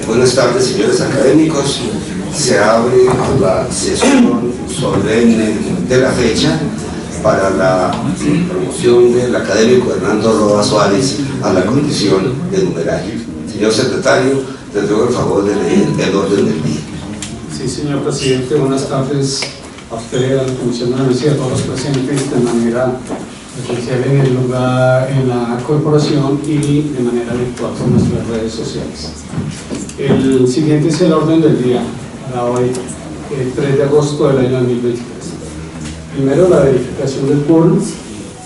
Buenas tardes, señores académicos. Se abre la sesión solemne de la fecha para la promoción del académico Hernando Roa Suárez a la condición de numerario. Señor secretario, le ruego el favor de leer el orden del día. Sí, señor presidente, buenas tardes a usted, a la Comisión de la Universidad, a todos los presentes de manera presencial en el lugar, en la corporación y de manera virtual por nuestras redes sociales. El siguiente es el orden del día para hoy, el 3 de agosto del año 2023. Primero, la verificación del quórum.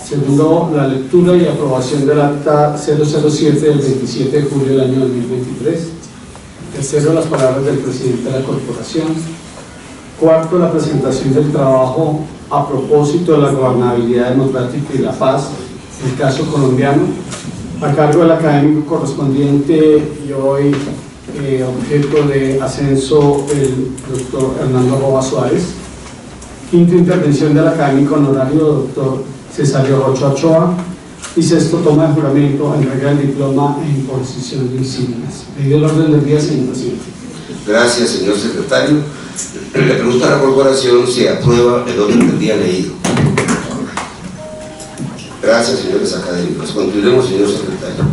Segundo, la lectura y aprobación del acta 007 del 27 de julio del año 2023. Tercero, las palabras del presidente de la corporación. Cuarto, la presentación del trabajo a propósito de la gobernabilidad democrática y la paz, el caso colombiano, a cargo del académico correspondiente y hoy objeto de ascenso, el doctor Hernando Roa Suárez. Quinto, intervención del académico honorario, doctor Cesario Rocha Ochoa. Y sexto, toma de juramento, entrega del diploma e imposición de insignias. Pedido el orden del día, señor presidente. Gracias, señor secretario. Le pregunto a la corporación si aprueba el orden del día leído. Gracias, señores académicos. Continuemos, señor secretario.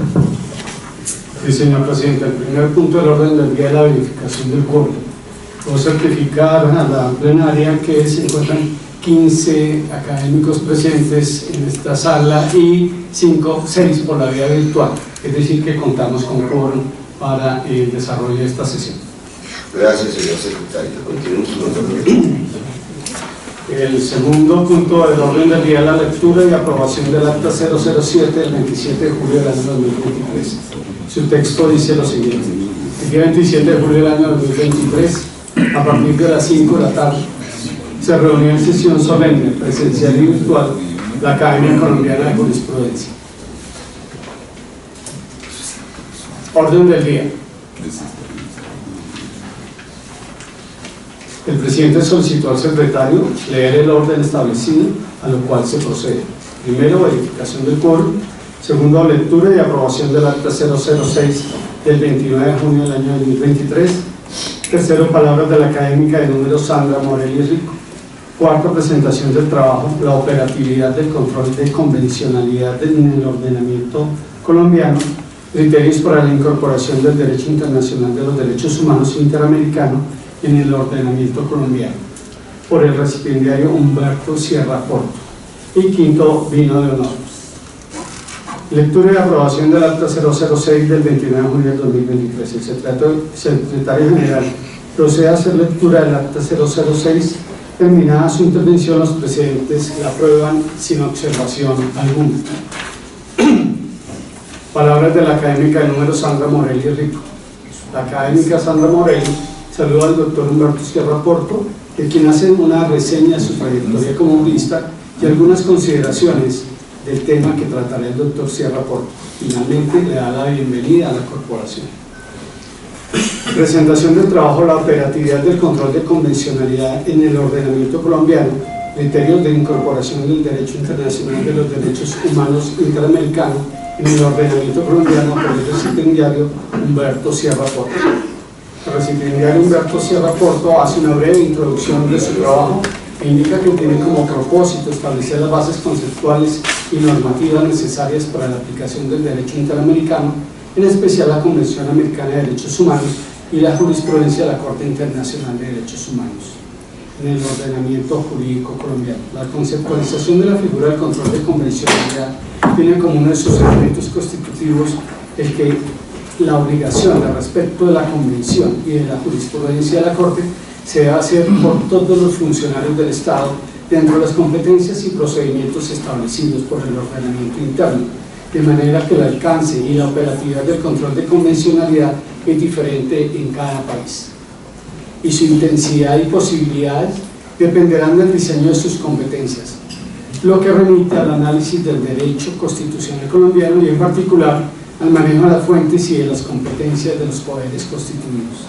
Sí, señor presidente. El primer punto del orden del día es la verificación del quórum. Puedo certificar a la plenaria que se encuentran 15 académicos presentes en esta sala y 6 por la vía virtual. Es decir, que contamos con quórum para el desarrollo de esta sesión. Gracias, señor secretario. Continuemos con el segundo punto del orden del día es la lectura y aprobación del acta 007 del 27 de julio del año 2023. Su texto dice lo siguiente: el día 27 de julio del año 2023, a partir de las 5 de la tarde, se reunió en sesión solemne, presencial y virtual, la Academia Colombiana de Jurisprudencia. Orden del día. El presidente solicitó al secretario leer el orden establecido, a lo cual se procede. Primero, verificación del quórum. Segundo, lectura y aprobación del acta 006 del 29 de junio del año 2023. Tercero, palabras de la académica de número Sandra Morelli Rico. Cuarto, presentación del trabajo, la operatividad del control de convencionalidad en el ordenamiento colombiano, criterios para la incorporación del derecho internacional de los derechos humanos interamericano en el ordenamiento colombiano, por el recipiendario Humberto Sierra Porto. Y quinto, vino de honor. Lectura y aprobación del acta 006 del 29 de junio del 2023. El secretario general procede a hacer lectura del acta 006. Terminada su intervención, los presidentes la aprueban sin observación alguna. Palabras de la académica de número Sandra Morelli Rico. La académica Sandra Morelli saluda al doctor Humberto Sierra Porto, de quien hace una reseña de su trayectoria como jurista y algunas consideraciones del tema que tratará el doctor Sierra Porto. Finalmente le da la bienvenida a la corporación. Presentación del trabajo, la operatividad del control de convencionalidad en el ordenamiento colombiano, criterios de incorporación del derecho internacional de los derechos humanos interamericanos en el ordenamiento colombiano, por el recipiendario Humberto Sierra Porto. El recipiendario Humberto Sierra Porto hace una breve introducción de su trabajo e indica que tiene como propósito establecer las bases conceptuales y normativas necesarias para la aplicación del derecho interamericano, en especial la Convención Americana de Derechos Humanos y la jurisprudencia de la Corte Internacional de Derechos Humanos en el ordenamiento jurídico colombiano. La conceptualización de la figura del control de convencionalidad tiene como uno de sus elementos constitutivos el que la obligación de respeto de la Convención y de la jurisprudencia de la Corte se debe hacer por todos los funcionarios del Estado dentro de las competencias y procedimientos establecidos por el ordenamiento interno, de manera que el alcance y la operatividad del control de convencionalidad es diferente en cada país, y su intensidad y posibilidades dependerán del diseño de sus competencias, lo que remite al análisis del derecho constitucional colombiano y en particular al manejo de las fuentes y de las competencias de los poderes constituidos.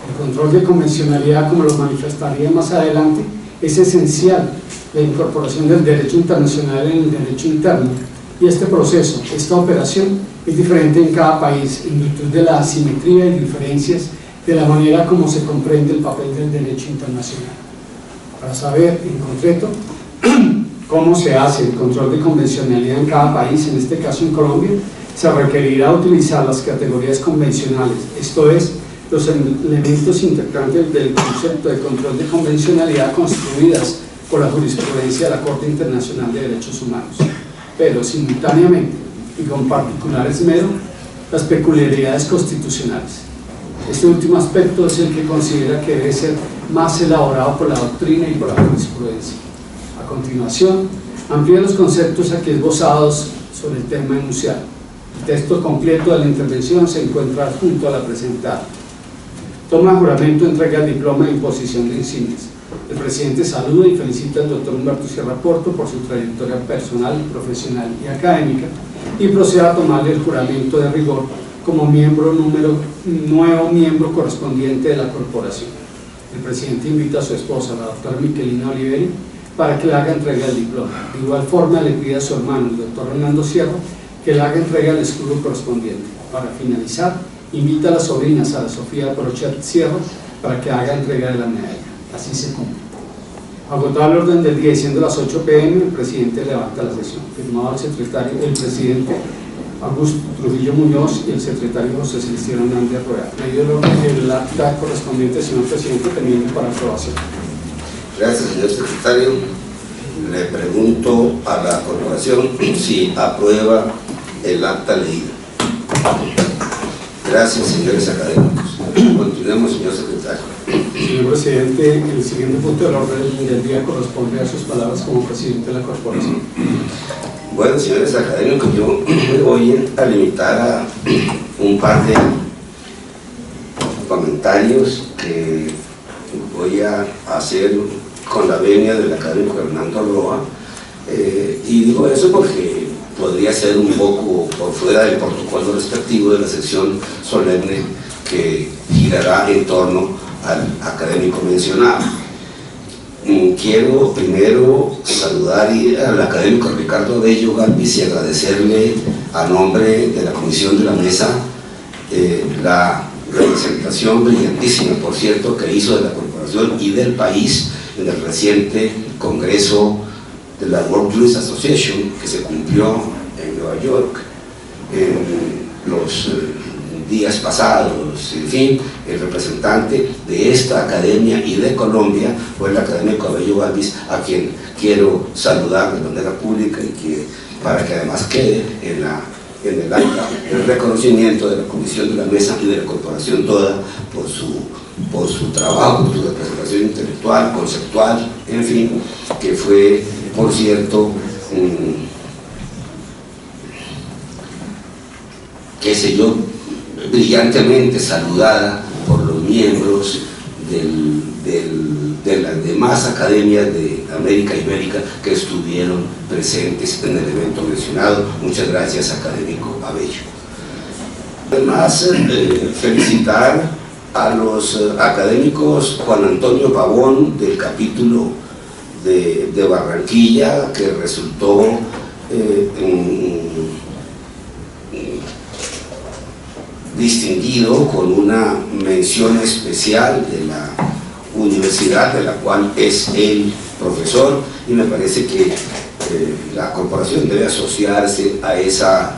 El control de convencionalidad, como lo manifestaría más adelante, es esencial la incorporación del derecho internacional en el derecho interno, y este proceso, esta operación, es diferente en cada país en virtud de la asimetría y diferencias de la manera como se comprende el papel del derecho internacional. Para saber en concreto cómo se hace el control de convencionalidad en cada país, en este caso en Colombia, se requerirá utilizar las categorías convencionales, esto es, los elementos integrantes del concepto de control de convencionalidad constituidas por la jurisprudencia de la Corte Internacional de Derechos Humanos, pero simultáneamente y con particular esmero las peculiaridades constitucionales. Este último aspecto es el que considera que debe ser más elaborado por la doctrina y por la jurisprudencia. A continuación, amplía los conceptos aquí esbozados sobre el tema enunciado. El texto completo de la intervención se encuentra junto a la presentada. Toma juramento, entrega el diploma de imposición de insignias. El presidente saluda y felicita al doctor Humberto Sierra Porto por su trayectoria personal, profesional y académica y procede a tomarle el juramento de rigor como nuevo miembro correspondiente de la corporación. El presidente invita a su esposa, la doctora Miquelina Oliveri, para que le haga entrega del diploma. De igual forma le pide a su hermano, el doctor Hernando Sierra, que le haga entrega del escudo correspondiente. Para finalizar, invita a las sobrinas, a la Sofía Prochet Sierra, para que haga entrega de la medalla. Así se cumple. Agotado el orden del día y siendo las 8 p.m., el presidente levanta la sesión. Firmado el secretario, el presidente Augusto Trujillo Muñoz y el secretario José Celestino Hernández Rueda. Leído el acta correspondiente, señor presidente, teniendo para aprobación. Gracias, señor secretario. Le pregunto a la corporación si aprueba el acta leída. Gracias, señores académicos. Continuemos, señor secretario. Señor presidente, el siguiente punto del orden del día corresponde a sus palabras como presidente de la corporación. Bueno, señores académicos, yo me voy a limitar a un par de comentarios que voy a hacer con la venia del académico Hernando Roa, y digo eso porque podría ser un poco por fuera del protocolo respectivo de la sección solemne que girará en torno al académico mencionado. Quiero primero saludar al académico Ricardo Bello Galvis y agradecerle a nombre de la Comisión de la Mesa la representación brillantísima, por cierto, que hizo de la corporación y del país en el reciente congreso de la World Juris Association que se cumplió en Nueva York en los días pasados. En fin, el representante de esta academia y de Colombia fue el académico Bello Galvis, a quien quiero saludar de manera pública y que, para que además quede en el acta el reconocimiento de la Comisión de la Mesa y de la corporación toda por su trabajo, por su representación intelectual, conceptual, en fin, que fue, por cierto, qué sé yo, brillantemente saludada por los miembros de las demás academias de América Ibérica que estuvieron presentes en el evento mencionado. Muchas gracias, académico Abello. Además, felicitar a los académicos Juan Antonio Pavón del capítulo de Barranquilla, que resultó distinguido con una mención especial de la universidad de la cual es el profesor, y me parece que la corporación debe asociarse a esa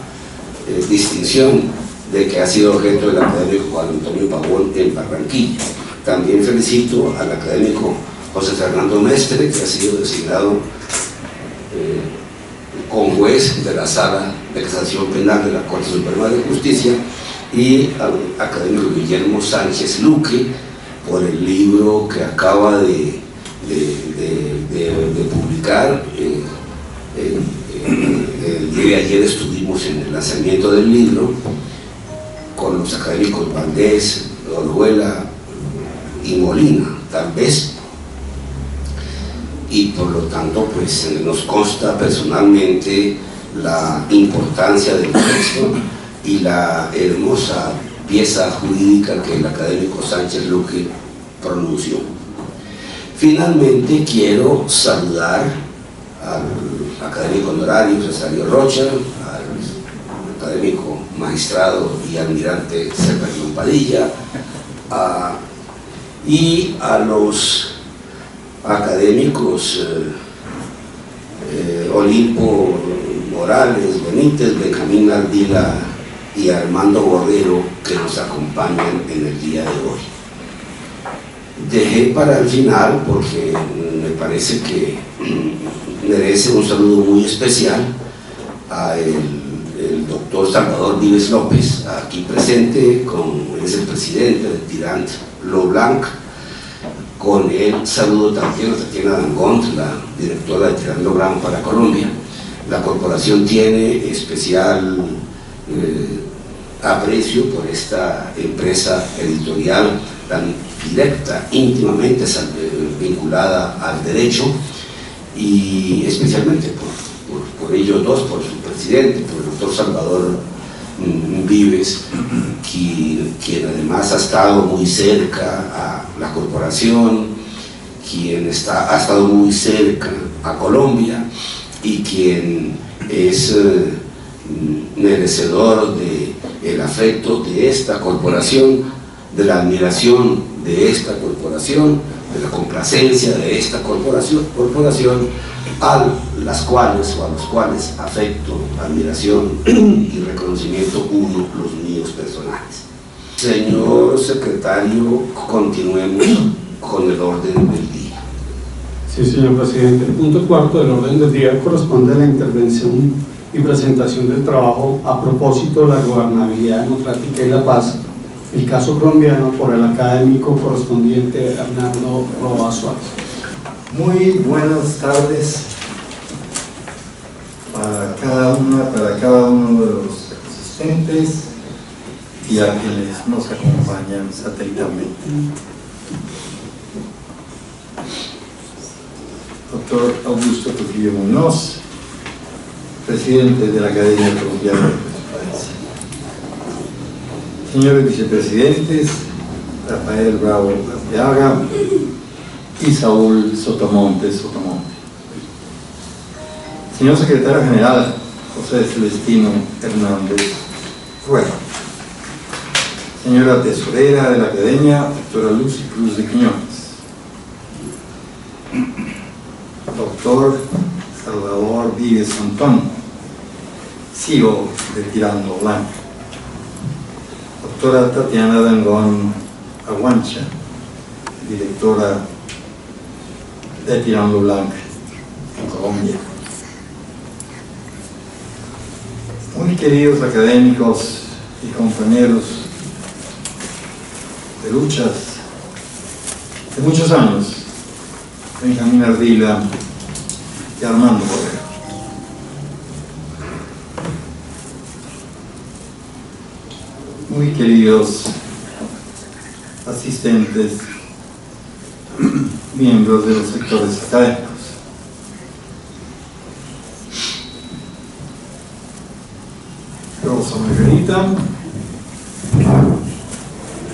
distinción de que ha sido objeto del académico Juan Antonio Pavón en Barranquilla. También felicito al académico José Fernando Mestre, que ha sido designado como juez de la Sala de Casación Penal de la Corte Suprema de Justicia, y al académico Guillermo Sánchez Luque por el libro que acaba de publicar. El día de ayer estuvimos en el lanzamiento del libro con los académicos Valdés, Orjuela y Molina, tal vez, y por lo tanto pues nos consta personalmente la importancia del texto y la hermosa pieza jurídica que el académico Sánchez Luque pronunció. Finalmente quiero saludar al académico honorario Cesario Rocha, al académico, magistrado y almirante Severino Padilla, y a los académicos Olimpo Morales Benítez, Benjamín Ardila y Armando Borrero, que nos acompañan en el día de hoy. Dejé para el final, porque me parece que merece un saludo muy especial a el doctor Salvador Vives López, aquí presente, es el presidente de Tirant Lo Blanc. Con él saludo también a Tatiana Dangond, la directora de Tirant Lo Blanc para Colombia. La corporación tiene especial aprecio por esta empresa editorial tan directa, íntimamente vinculada al derecho, y especialmente por ellos dos, por su presidente, por el doctor Salvador Vives, quien además ha estado muy cerca a la corporación, quien ha estado muy cerca a Colombia, y quien es merecedor del afecto de esta corporación, de la admiración de esta corporación, de la complacencia de esta corporación a los cuales afecto, admiración y reconocimiento uno, los míos personales. Señor secretario, continuemos con el orden del día. Sí, señor presidente. El punto cuarto del orden del día corresponde a la intervención y presentación del trabajo a propósito de la gobernabilidad democrática y la paz, el caso colombiano, por el académico correspondiente Hernando Roa Suárez. Muy buenas tardes para cada uno de los asistentes y a quienes nos acompañan satelitalmente. Doctor Augusto Trujillo Muñoz, presidente de la Academia Colombiana de Transparencia. Señores vicepresidentes, Rafael Bravo Arteaga y Saúl Sotomonte. Señor secretario general, José Celestino Hernández Rueda. Señora tesorera de la Academia, doctora Lucy Cruz de Quiñones. Doctor Salvador Vives Antón, CEO de Tirant Lo Blanc. Doctora Tatiana Dangond Aguancha, directora de Tirant Lo Blanc en Colombia. Muy queridos académicos y compañeros de luchas de muchos años, Benjamín Ardila y Armando Borrero. Muy queridos asistentes, miembros de los sectores académicos. Rosa Margarita,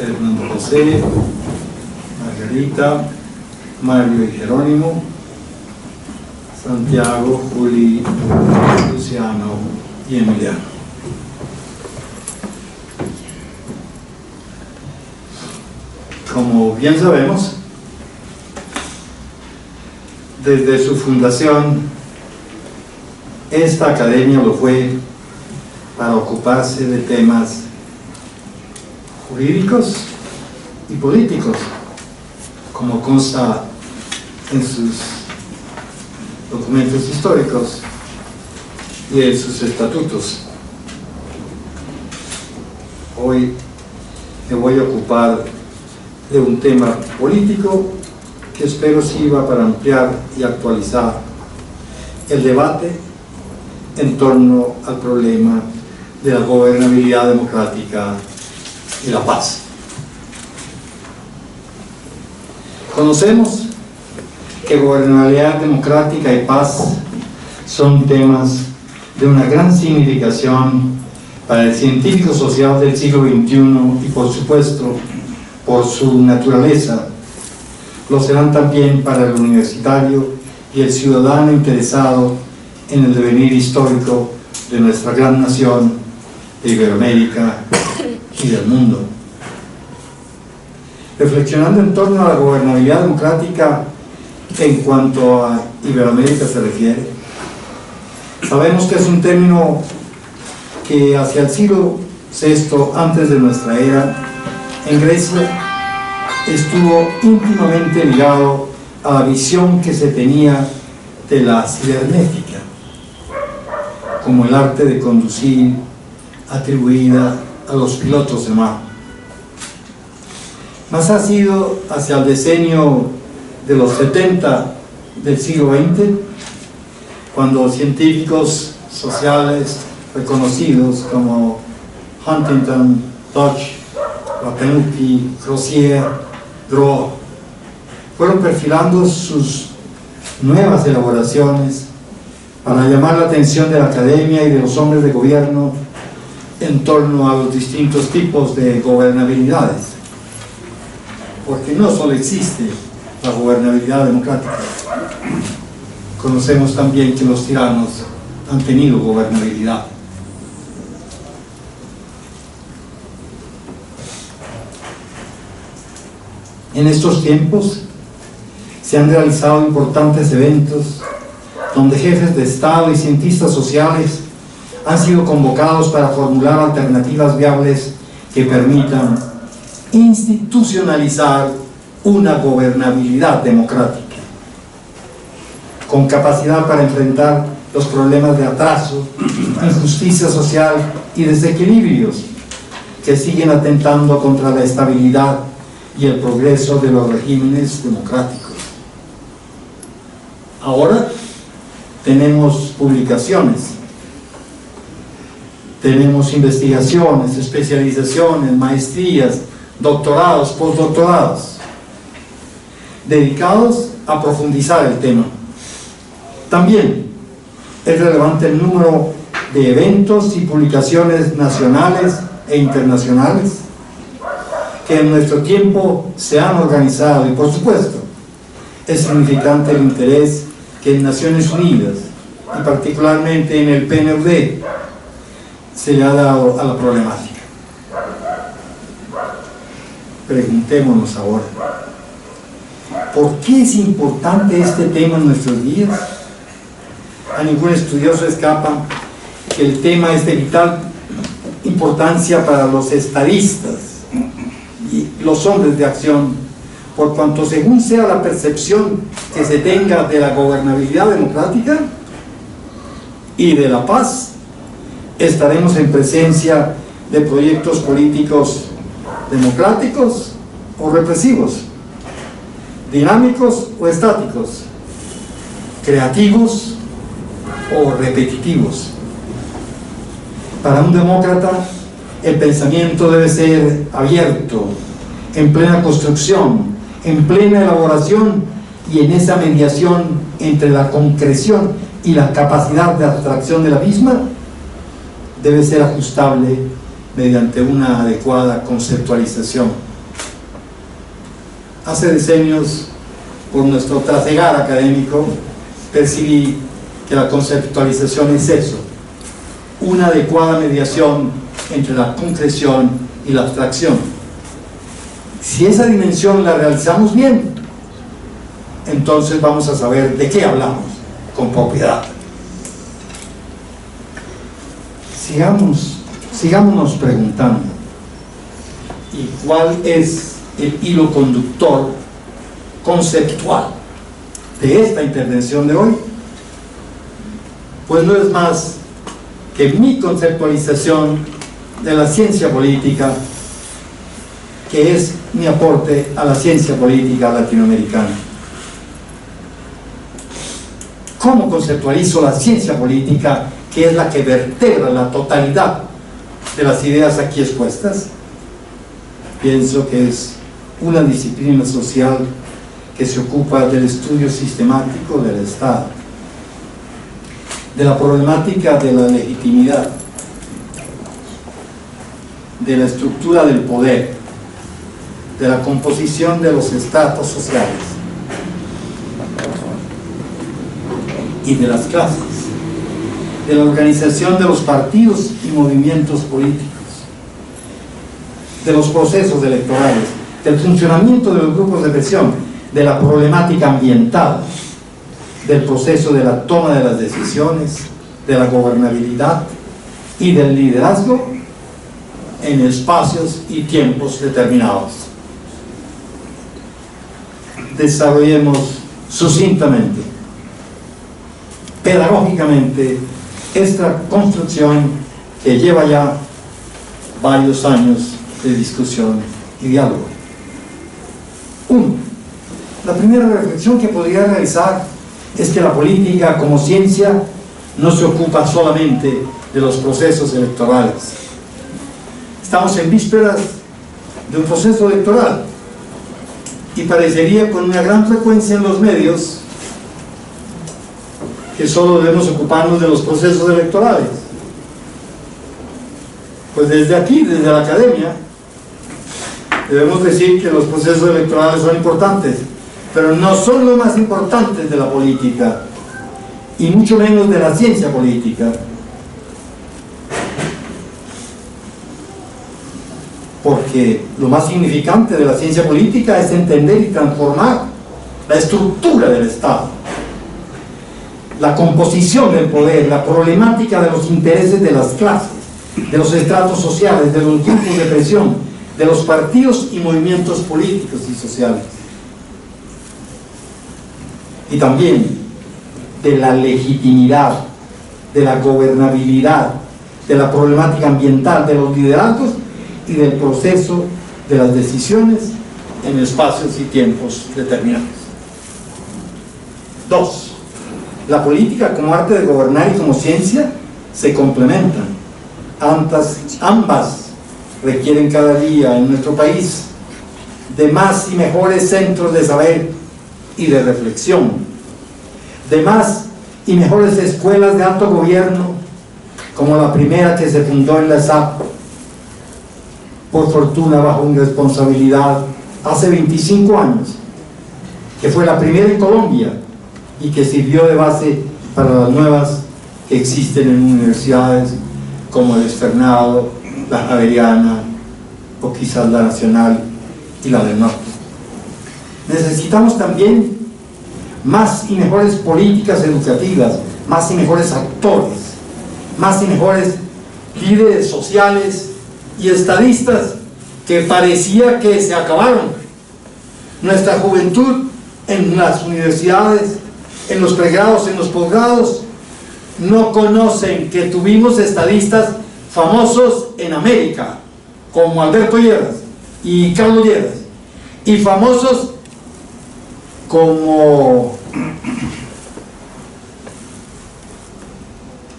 Hernando José, Margarita, Mario y Jerónimo, Santiago, Juli, Luciano y Emiliano. Como bien sabemos, desde su fundación, esta academia lo fue para ocuparse de temas jurídicos y políticos, como consta en sus documentos históricos y en sus estatutos. Hoy me voy a ocupar de un tema político que espero sirva para ampliar y actualizar el debate en torno al problema de la gobernabilidad democrática y la paz. Conocemos que gobernabilidad democrática y paz son temas de una gran significación para el científico social del siglo XXI y, por supuesto, por su naturaleza, lo serán también para el universitario y el ciudadano interesado en el devenir histórico de nuestra gran nación de Iberoamérica y del mundo. Reflexionando en torno a la gobernabilidad democrática en cuanto a Iberoamérica se refiere, sabemos que es un término que hacia el siglo VI antes de nuestra era, en Grecia, estuvo íntimamente ligado a la visión que se tenía de la cibernética, como el arte de conducir atribuida a los pilotos de mar. Más ha sido hacia el decenio de los 70 del siglo XX, cuando científicos sociales reconocidos como Huntington, Dodge, Rapenucci, Crozier, Droz fueron perfilando sus nuevas elaboraciones para llamar la atención de la academia y de los hombres de gobierno en torno a los distintos tipos de gobernabilidades, porque no solo existe la gobernabilidad democrática, conocemos también que los tiranos han tenido gobernabilidad. En estos tiempos se han realizado importantes eventos donde jefes de Estado y cientistas sociales han sido convocados para formular alternativas viables que permitan institucionalizar una gobernabilidad democrática, con capacidad para enfrentar los problemas de atraso, injusticia social y desequilibrios que siguen atentando contra la estabilidad y el progreso de los regímenes democráticos. Ahora tenemos publicaciones, tenemos investigaciones, especializaciones, maestrías, doctorados, postdoctorados, dedicados a profundizar el tema. También es relevante el número de eventos y publicaciones nacionales e internacionales que en nuestro tiempo se han organizado, y por supuesto es significante el interés que en Naciones Unidas y particularmente en el PNUD se le ha dado a la problemática. Preguntémonos ahora, ¿por qué es importante este tema en nuestros días? A ningún estudioso escapa que el tema es de vital importancia para los estadistas y los hombres de acción, por cuanto según sea la percepción que se tenga de la gobernabilidad democrática y de la paz, estaremos en presencia de proyectos políticos democráticos o represivos, dinámicos o estáticos, creativos o repetitivos. Para un demócrata, el pensamiento debe ser abierto, en plena construcción, en plena elaboración y en esa mediación entre la concreción y la capacidad de abstracción de la misma, debe ser ajustable mediante una adecuada conceptualización. Hace decenios, por nuestro trasegar académico, percibí que la conceptualización es eso, una adecuada mediación entre la concreción y la abstracción. Si esa dimensión la realizamos bien, entonces vamos a saber de qué hablamos con propiedad. Sigámonos preguntando, ¿y cuál es el hilo conductor conceptual de esta intervención de hoy? Pues no es más que mi conceptualización de la ciencia política, que es mi aporte a la ciencia política latinoamericana. ¿Cómo conceptualizo la ciencia política, que es la que vertebra la totalidad de las ideas aquí expuestas? Pienso que es una disciplina social que se ocupa del estudio sistemático del Estado, de la problemática de la legitimidad, de la estructura del poder, de la composición de los estratos sociales y de las clases. de la organización de los partidos y movimientos políticos, de los procesos electorales, del funcionamiento de los grupos de presión, de la problemática ambiental, del proceso de la toma de las decisiones, de la gobernabilidad y del liderazgo en espacios y tiempos determinados. Desarrollemos sucintamente, pedagógicamente, esta construcción que lleva ya varios años de discusión y diálogo. 1. La primera reflexión que podría realizar es que la política como ciencia no se ocupa solamente de los procesos electorales. Estamos en vísperas de un proceso electoral y parecería con una gran frecuencia en los medios que solo debemos ocuparnos de los procesos electorales. Pues desde aquí, desde la academia, debemos decir que los procesos electorales son importantes, pero no son los más importantes de la política, y mucho menos de la ciencia política. Porque lo más significante de la ciencia política es entender y transformar la estructura del Estado, la composición del poder, la problemática de los intereses de las clases, de los estratos sociales, de los grupos de presión, de los partidos y movimientos políticos y sociales. Y también de la legitimidad, de la gobernabilidad, de la problemática ambiental, de los liderazgos y del proceso de las decisiones en espacios y tiempos determinados. 2. La política como arte de gobernar y como ciencia se complementan. Ambas requieren cada día en nuestro país de más y mejores centros de saber y de reflexión, de más y mejores escuelas de alto gobierno, como la primera que se fundó en la SAP, por fortuna bajo mi responsabilidad, hace 25 años, que fue la primera en Colombia y que sirvió de base para las nuevas que existen en universidades como el Externado, la Javeriana o quizás la Nacional y la del Norte. Necesitamos también más y mejores políticas educativas, más y mejores actores, más y mejores líderes sociales y estadistas que parecía que se acabaron. Nuestra juventud en las universidades, en los pregrados, en los posgrados, no conocen que tuvimos estadistas famosos en América, como Alberto Lleras y Carlos Lleras, y famosos como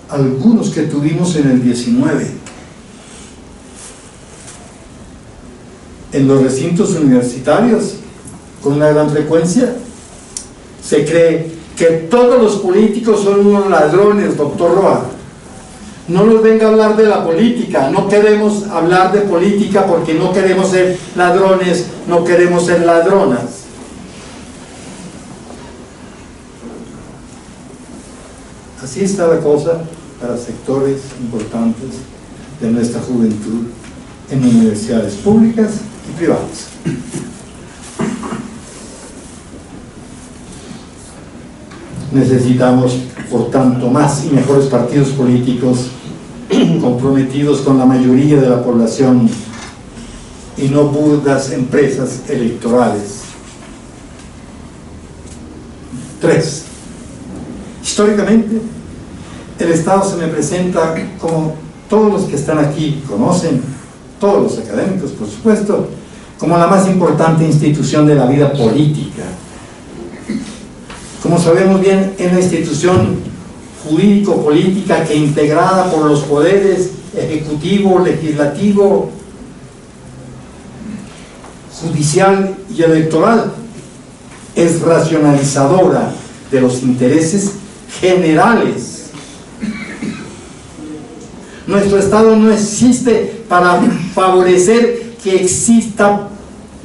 algunos que tuvimos en el 19. En los recintos universitarios, con una gran frecuencia, se cree que todos los políticos son unos ladrones, doctor Roa. No nos venga a hablar de la política, no queremos hablar de política porque no queremos ser ladrones, no queremos ser ladronas. Así está la cosa para sectores importantes de nuestra juventud en universidades públicas y privadas. Necesitamos, por tanto, más y mejores partidos políticos comprometidos con la mayoría de la población y no burdas empresas electorales. 3. Históricamente, el Estado se me presenta, como todos los que están aquí conocen, todos los académicos, por supuesto, como la más importante institución de la vida política. Como sabemos bien, es la institución jurídico-política que, integrada por los poderes ejecutivo, legislativo, judicial y electoral, es racionalizadora de los intereses generales. Nuestro Estado no existe para favorecer que exista,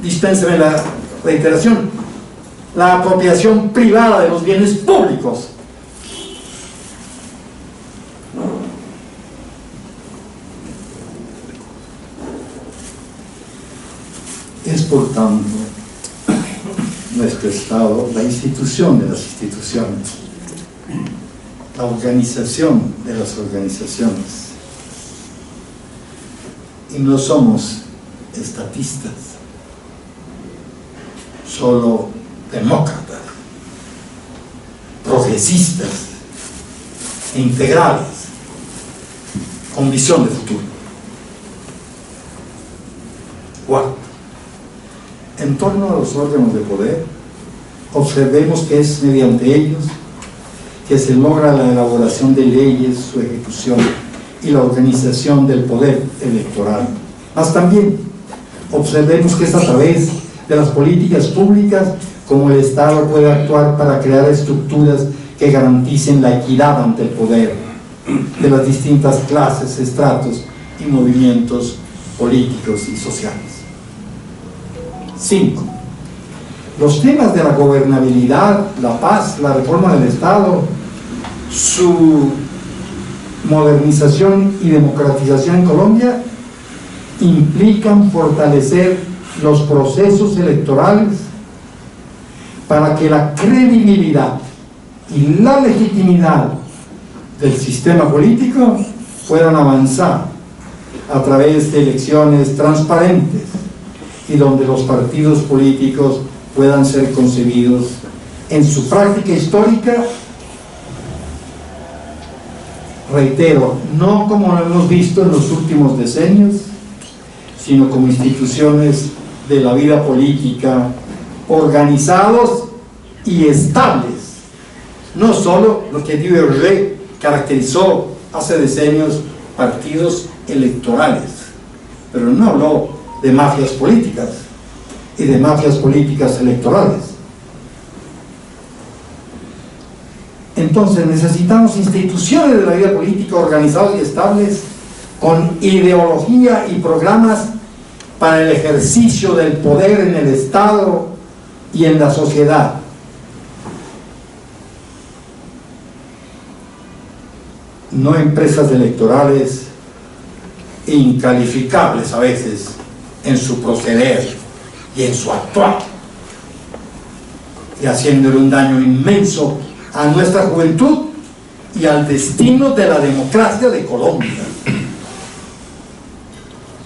dispénseme la reiteración, la apropiación privada de los bienes públicos. Es por tanto nuestro Estado la institución de las instituciones, la organización de las organizaciones. Y no somos estatistas, solo demócratas, progresistas e integrales, con visión de futuro. Cuarto, en torno a los órganos de poder, observemos que es mediante ellos que se logra la elaboración de leyes, su ejecución y la organización del poder electoral. Mas también observemos que es a través de las políticas públicas como el Estado puede actuar para crear estructuras que garanticen la equidad ante el poder de las distintas clases, estratos y movimientos políticos y sociales. 5. Los temas de la gobernabilidad, la paz, la reforma del Estado, su modernización y democratización en Colombia implican fortalecer los procesos electorales para que la credibilidad y la legitimidad del sistema político puedan avanzar a través de elecciones transparentes y donde los partidos políticos puedan ser concebidos en su práctica histórica, reitero, no como lo hemos visto en los últimos decenios, sino como instituciones de la vida política organizados y estables, no solo lo que Duverger caracterizó hace decenios partidos electorales, pero no habló de mafias políticas y de mafias políticas electorales. Entonces necesitamos instituciones de la vida política organizadas y estables con ideología y programas para el ejercicio del poder en el Estado y en la sociedad. No empresas electorales incalificables a veces en su proceder y en su actuar, y haciéndole un daño inmenso a nuestra juventud y al destino de la democracia de Colombia.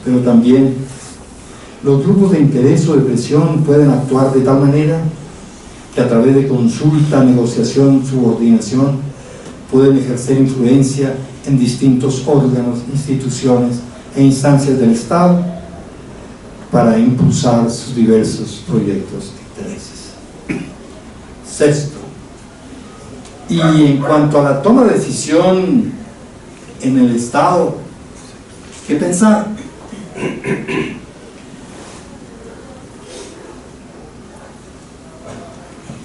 Pero también los grupos de interés o de presión pueden actuar de tal manera que a través de consulta, negociación, subordinación pueden ejercer influencia en distintos órganos, instituciones e instancias del Estado para impulsar sus diversos proyectos e intereses. Sexto, y en cuanto a la toma de decisión en el Estado, ¿qué pensar?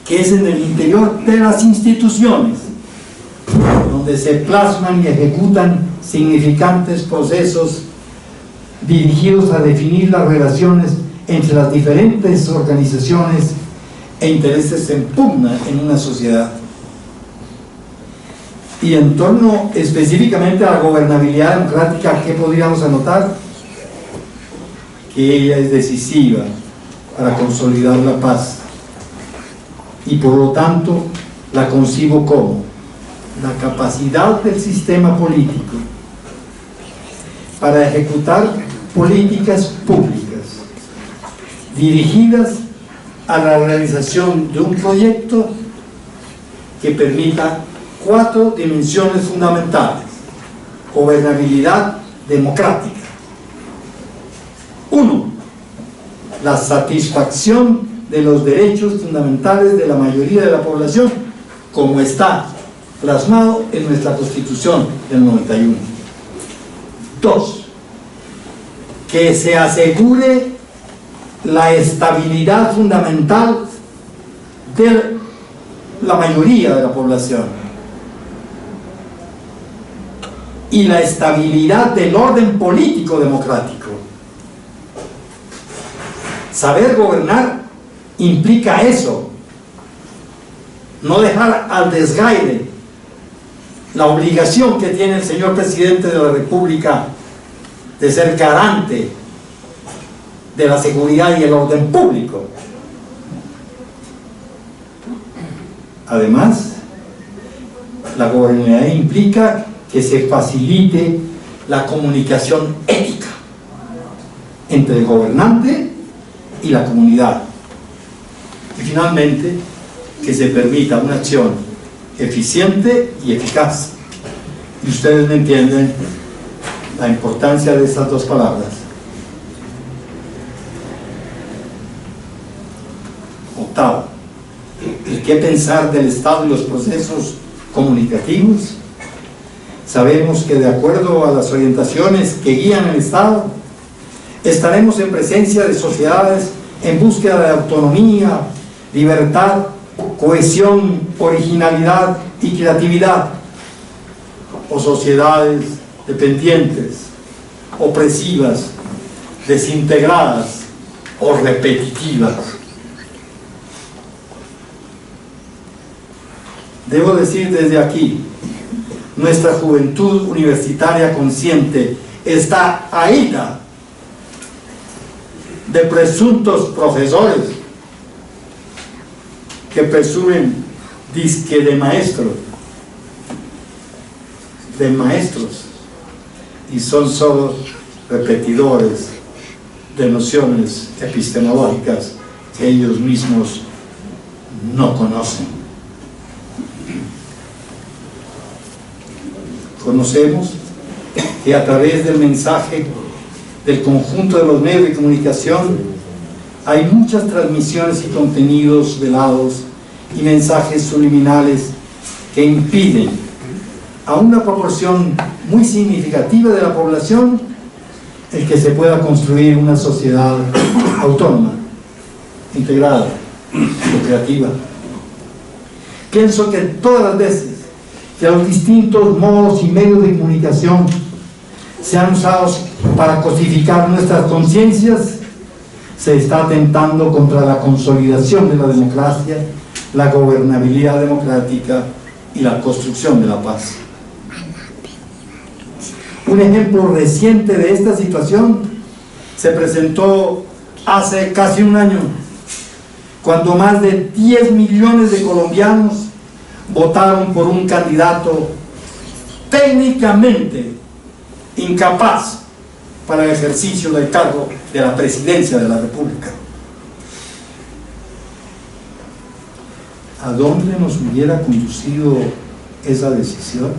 Que es en el interior de las instituciones donde se plasman y ejecutan significantes procesos dirigidos a definir las relaciones entre las diferentes organizaciones e intereses en pugna en una sociedad. Y en torno específicamente a la gobernabilidad democrática, ¿qué podríamos anotar? Que ella es decisiva para consolidar la paz, y por lo tanto la concibo como la capacidad del sistema político para ejecutar políticas públicas dirigidas a la realización de un proyecto que permita 4 dimensiones fundamentales: gobernabilidad democrática. 1. La satisfacción de los derechos fundamentales de la mayoría de la población, como está plasmado en nuestra Constitución del 91. 2. Que se asegure la estabilidad fundamental de la mayoría de la población y la estabilidad del orden político democrático. Saber gobernar implica eso, no dejar al desgaire la obligación que tiene el señor presidente de la República de ser garante de la seguridad y el orden público. Además, la gobernabilidad implica que se facilite la comunicación ética entre el gobernante y la comunidad. Y finalmente, que se permita una acción eficiente y eficaz. Y ustedes me entienden la importancia de estas dos palabras. Octavo, ¿qué pensar del Estado y los procesos comunicativos? Sabemos que de acuerdo a las orientaciones que guían el Estado, estaremos en presencia de sociedades en búsqueda de autonomía, libertad, cohesión, originalidad y creatividad, o sociedades dependientes, opresivas, desintegradas o repetitivas. Debo decir desde aquí, nuestra juventud universitaria consciente está ahida de presuntos profesores que presumen disque de maestros y son solo repetidores de nociones epistemológicas que ellos mismos no conocen. Conocemos que a través del mensaje del conjunto de los medios de comunicación hay muchas transmisiones y contenidos velados y mensajes subliminales que impiden a una proporción muy significativa de la población el que se pueda construir una sociedad autónoma, integrada y creativa. Pienso que todas las veces que los distintos modos y medios de comunicación sean usados para cosificar nuestras conciencias, se está atentando contra la consolidación de la democracia, la gobernabilidad democrática y la construcción de la paz. Un ejemplo reciente de esta situación se presentó hace casi un año, cuando más de 10 millones de colombianos votaron por un candidato técnicamente incapaz para el ejercicio del cargo de la presidencia de la República. ¿A dónde nos hubiera conducido esa decisión?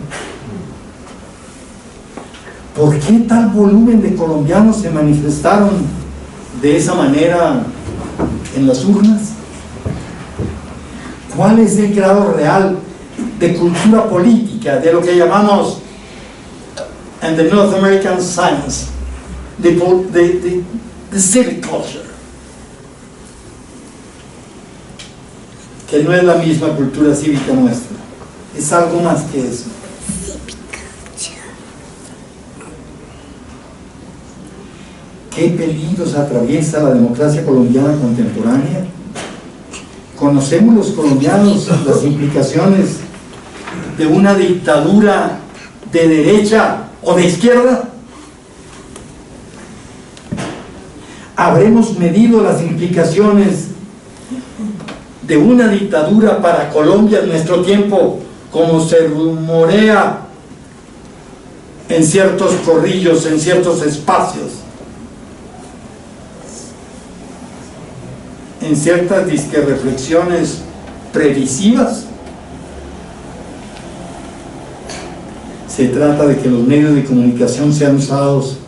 ¿Por qué tal volumen de colombianos se manifestaron de esa manera en las urnas? ¿Cuál es el grado real de cultura política, de lo que llamamos en the North American science, the civic culture? Que no es la misma cultura cívica nuestra, es algo más que eso. ¿Qué peligros atraviesa la democracia colombiana contemporánea? ¿Conocemos los colombianos las implicaciones de una dictadura de derecha o de izquierda? ¿Habremos medido las implicaciones de una dictadura para Colombia en nuestro tiempo, como se rumorea en ciertos corrillos, en ciertos espacios, en ciertas reflexiones previsivas? Se trata de que los medios de comunicación sean usados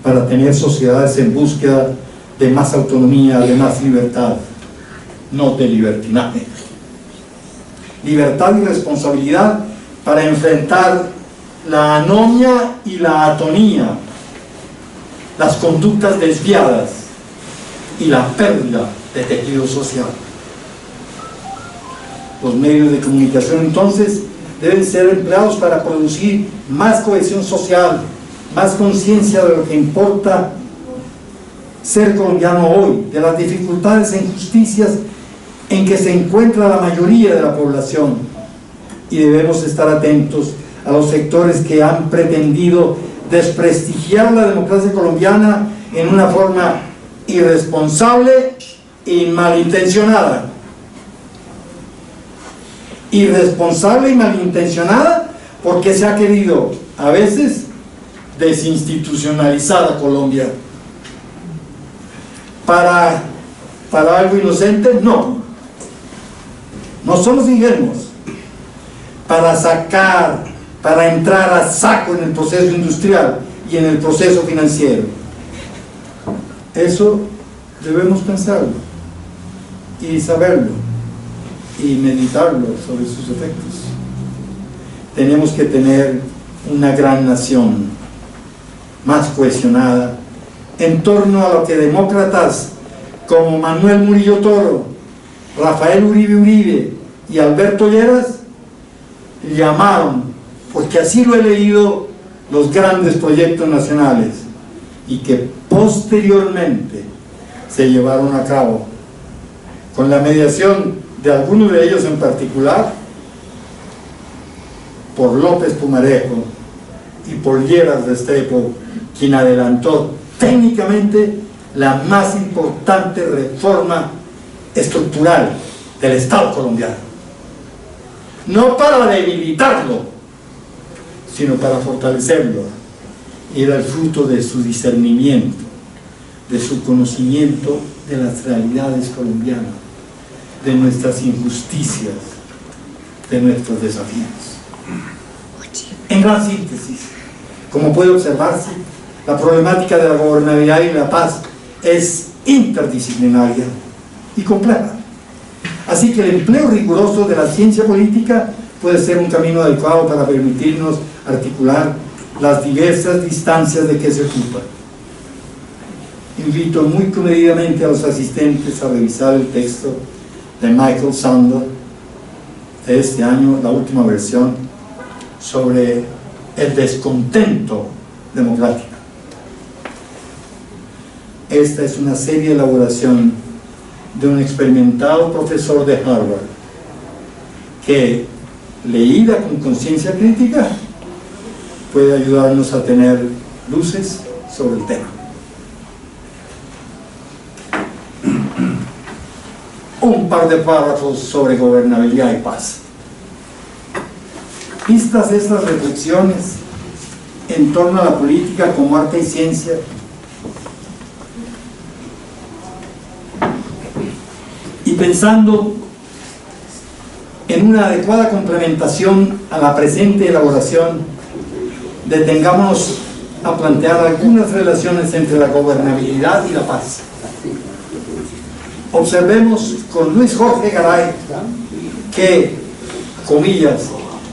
para tener sociedades en búsqueda de más autonomía, de más libertad, no de libertinaje. Libertad y responsabilidad para enfrentar la anomia y la atonía, las conductas desviadas y la pérdida de tejido social. Los medios de comunicación entonces deben ser empleados para producir más cohesión social, más conciencia de lo que importa ser colombiano hoy, de las dificultades e injusticias en que se encuentra la mayoría de la población, y debemos estar atentos a los sectores que han pretendido desprestigiar la democracia colombiana en una forma irresponsable y malintencionada. Irresponsable y malintencionada porque se ha querido a veces desinstitucionalizar a Colombia. Para algo inocente, no somos ingenuos. Para entrar a saco en el proceso industrial y en el proceso financiero. Eso debemos pensarlo y saberlo y meditarlo sobre sus efectos. Tenemos que tener una gran nación más cohesionada en torno a lo que demócratas como Manuel Murillo Toro, Rafael Uribe Uribe y Alberto Lleras llamaron, porque así lo he leído, los grandes proyectos nacionales, y que posteriormente se llevaron a cabo con la mediación de algunos de ellos en particular, por López Pumarejo y por Lleras Restrepo, quien adelantó técnicamente la más importante reforma estructural del Estado colombiano, no para debilitarlo, sino para fortalecerlo. Era el fruto de su discernimiento, de su conocimiento de las realidades colombianas, de nuestras injusticias, de nuestros desafíos. En gran síntesis, como puede observarse, la problemática de la gobernabilidad y la paz es interdisciplinaria y compleja. Así que el empleo riguroso de la ciencia política puede ser un camino adecuado para permitirnos articular las diversas distancias de que se ocupa. Invito muy comedidamente a los asistentes a revisar el texto de Michael Sandel de este año, la última versión, sobre el descontento democrático. Esta es una seria elaboración de un experimentado profesor de Harvard que, leída con conciencia crítica, puede ayudarnos a tener luces sobre el tema. Un par de párrafos sobre gobernabilidad y paz. Vistas estas reflexiones en torno a la política como arte y ciencia, y pensando en una adecuada complementación a la presente elaboración, detengámonos a plantear algunas relaciones entre la gobernabilidad y la paz. Observemos con Luis Jorge Garay que, comillas,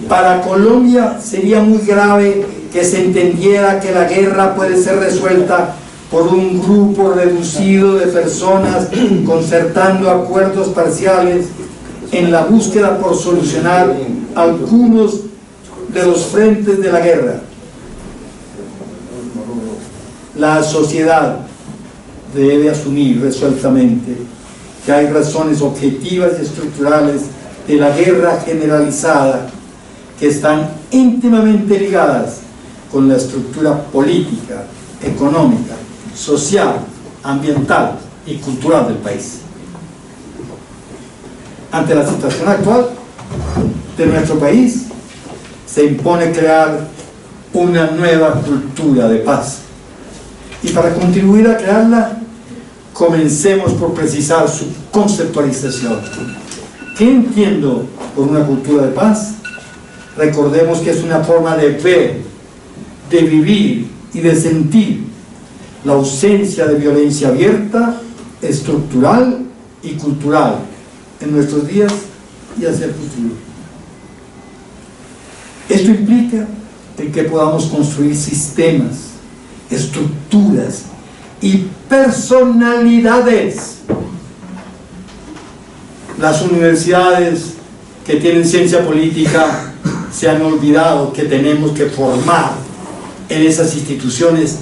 para Colombia sería muy grave que se entendiera que la guerra puede ser resuelta por un grupo reducido de personas concertando acuerdos parciales en la búsqueda por solucionar algunos de los frentes de la guerra. La sociedad debe asumir resueltamente que hay razones objetivas y estructurales de la guerra generalizada que están íntimamente ligadas con la estructura política, económica, social, ambiental y cultural del país. Ante la situación actual de nuestro país, se impone crear una nueva cultura de paz. Y para contribuir a crearla, comencemos por precisar su conceptualización. ¿Qué entiendo por una cultura de paz? Recordemos que es una forma de ver, de vivir y de sentir la ausencia de violencia abierta, estructural y cultural en nuestros días y hacia el futuro. Esto implica el que podamos construir sistemas, estructuras y personalidades. Las universidades que tienen ciencia política se han olvidado que tenemos que formar en esas instituciones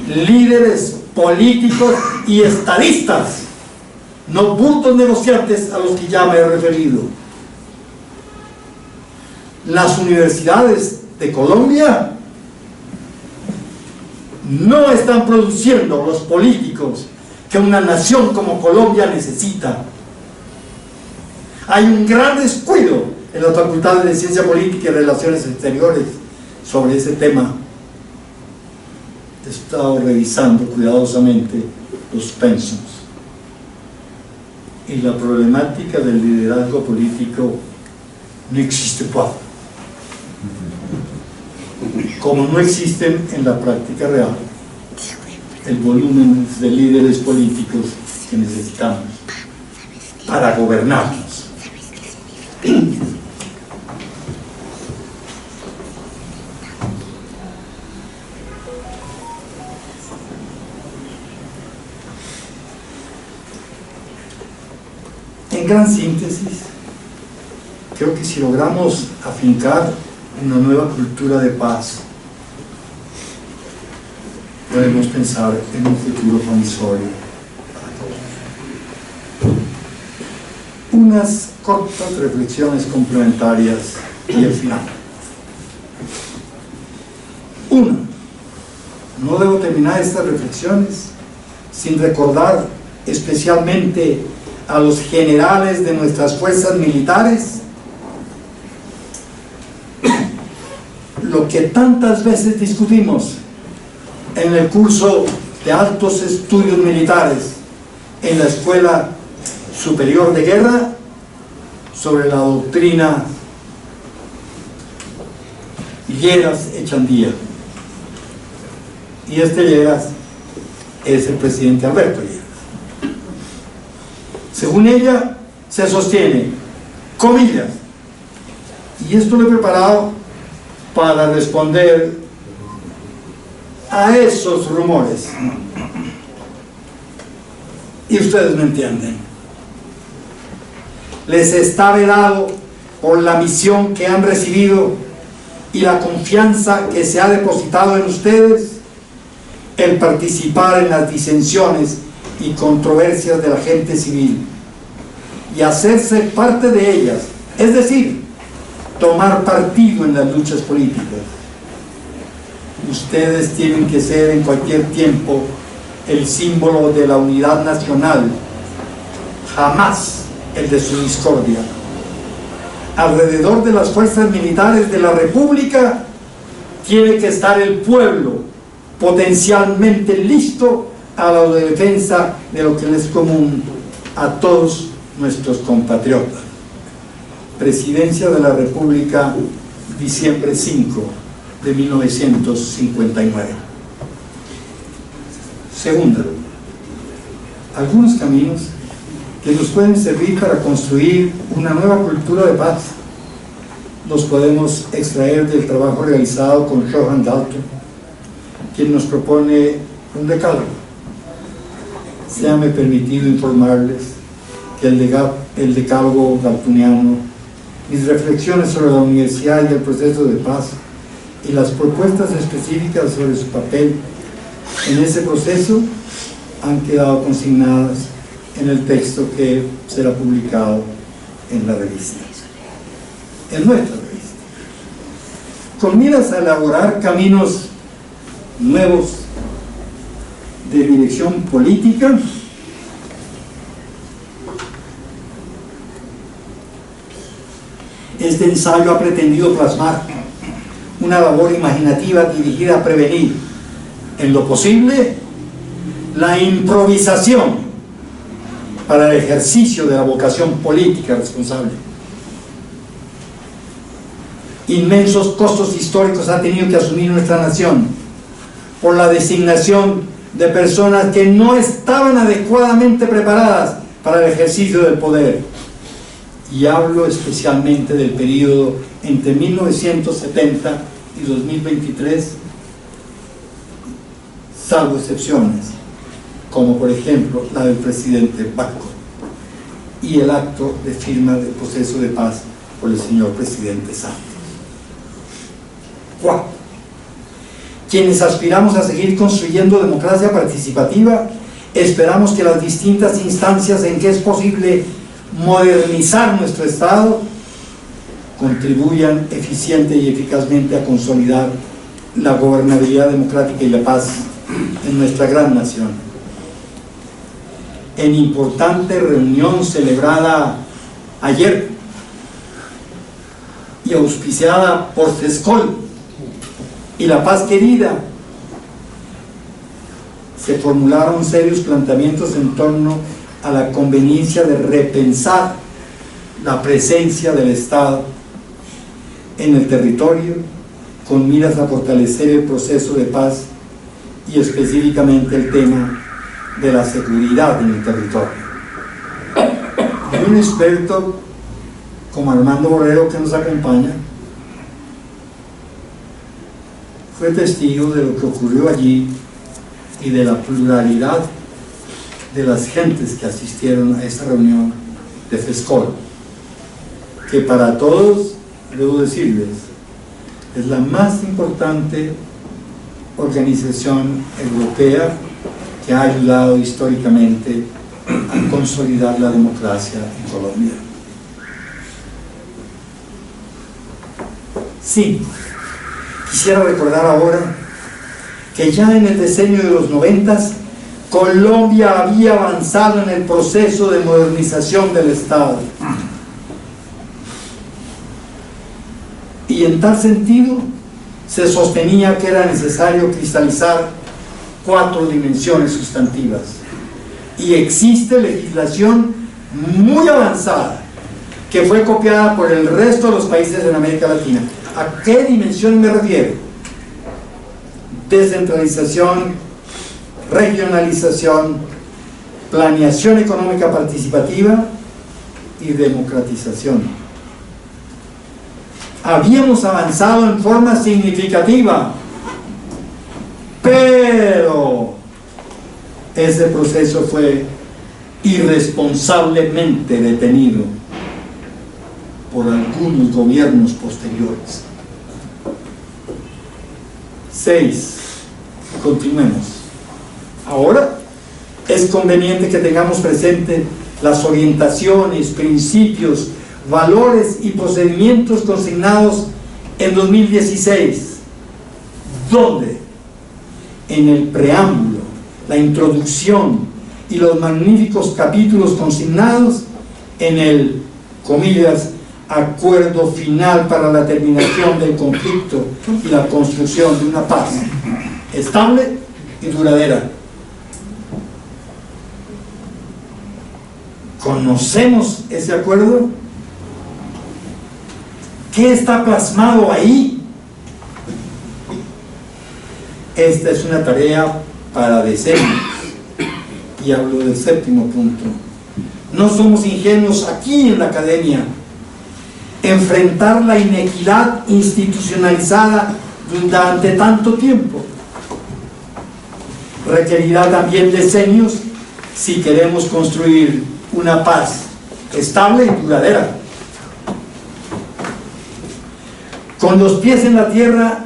líderes políticos y estadistas, no burdos negociantes a los que ya me he referido. Las universidades de Colombia no están produciendo los políticos que una nación como Colombia necesita. Hay un gran descuido en las facultades de Ciencia Política y Relaciones Exteriores sobre ese tema. He estado revisando cuidadosamente los pensums, y la problemática del liderazgo político no existe pas, como no existen en la práctica real el volumen de líderes políticos que necesitamos para gobernarnos. En gran síntesis, creo que si logramos afincar una nueva cultura de paz, podemos pensar en un futuro promisorio para todos. Unas cortas reflexiones complementarias y al final. Uno, no debo terminar estas reflexiones sin recordar especialmente a los generales de nuestras fuerzas militares lo que tantas veces discutimos en el curso de altos estudios militares en la Escuela Superior de Guerra sobre la doctrina Lleras-Echandía. Y este Lleras es el presidente Alberto Lleras. Según ella, se sostiene, comillas, y esto lo he preparado para responder a esos rumores, y ustedes me entienden. Les está velado por la misión que han recibido y la confianza que se ha depositado en ustedes el participar en las disensiones y controversias de la gente civil y hacerse parte de ellas, es decir, tomar partido en las luchas políticas. Ustedes tienen que ser en cualquier tiempo el símbolo de la unidad nacional, jamás el de su discordia. Alrededor de las fuerzas militares de la República tiene que estar el pueblo, potencialmente listo a la defensa de lo que les es común a todos nuestros compatriotas. Presidencia de la República, diciembre 5 de 1959. Segunda, algunos caminos que nos pueden servir para construir una nueva cultura de paz los podemos extraer del trabajo realizado con Johan Galtung, quien nos propone un decálogo. Séame permitido informarles que el decálogo galtuniano, mis reflexiones sobre la universidad y el proceso de paz y las propuestas específicas sobre su papel en ese proceso han quedado consignadas en el texto que será publicado en la revista, en nuestra revista. Con miras a elaborar caminos nuevos de dirección política, este ensayo ha pretendido plasmar una labor imaginativa dirigida a prevenir, en lo posible, la improvisación para el ejercicio de la vocación política responsable. Inmensos costos históricos ha tenido que asumir nuestra nación por la designación de personas que no estaban adecuadamente preparadas para el ejercicio del poder. Y hablo especialmente del periodo entre 1970 y 2023, salvo excepciones, como por ejemplo la del presidente Bacco y el acto de firma del proceso de paz por el señor presidente Santos. 4. Quienes aspiramos a seguir construyendo democracia participativa, esperamos que las distintas instancias en que es posible modernizar nuestro Estado contribuyan eficiente y eficazmente a consolidar la gobernabilidad democrática y la paz en nuestra gran nación. en importante reunión celebrada ayer y auspiciada por FESCOL y La Paz Querida, se formularon serios planteamientos en torno a la conveniencia de repensar la presencia del Estado en el territorio con miras a fortalecer el proceso de paz y específicamente el tema de la seguridad en el territorio. Hay un experto como Armando Borrero que nos acompaña, fue testigo de lo que ocurrió allí y de la pluralidad de las gentes que asistieron a esta reunión de FESCOL, que para todos, debo decirles, es la más importante organización europea que ha ayudado históricamente a consolidar la democracia en Colombia. Sí, quisiera recordar ahora que ya en el decenio de los 90 Colombia había avanzado en el proceso de modernización del Estado. Y en tal sentido se sostenía que era necesario cristalizar 4 dimensiones sustantivas. Y existe legislación muy avanzada que fue copiada por el resto de los países en América Latina. ¿A qué dimensión me refiero? Descentralización, regionalización, planeación económica participativa y democratización. Habíamos avanzado en forma significativa, pero ese proceso fue irresponsablemente detenido por algunos gobiernos posteriores. 6. Continuemos. Ahora es conveniente que tengamos presente las orientaciones, principios, valores y procedimientos consignados en 2016, donde en el preámbulo, la introducción y los magníficos capítulos consignados en el, comillas, acuerdo final para la terminación del conflicto y la construcción de una paz estable y duradera. ¿Conocemos ese acuerdo? ¿Qué está plasmado ahí? Esta es una tarea para decenios, y hablo del 7º punto. No somos ingenuos aquí en la academia. Enfrentar la inequidad institucionalizada durante tanto tiempo requerirá también decenios si queremos construir una paz estable y duradera. Con los pies en la tierra,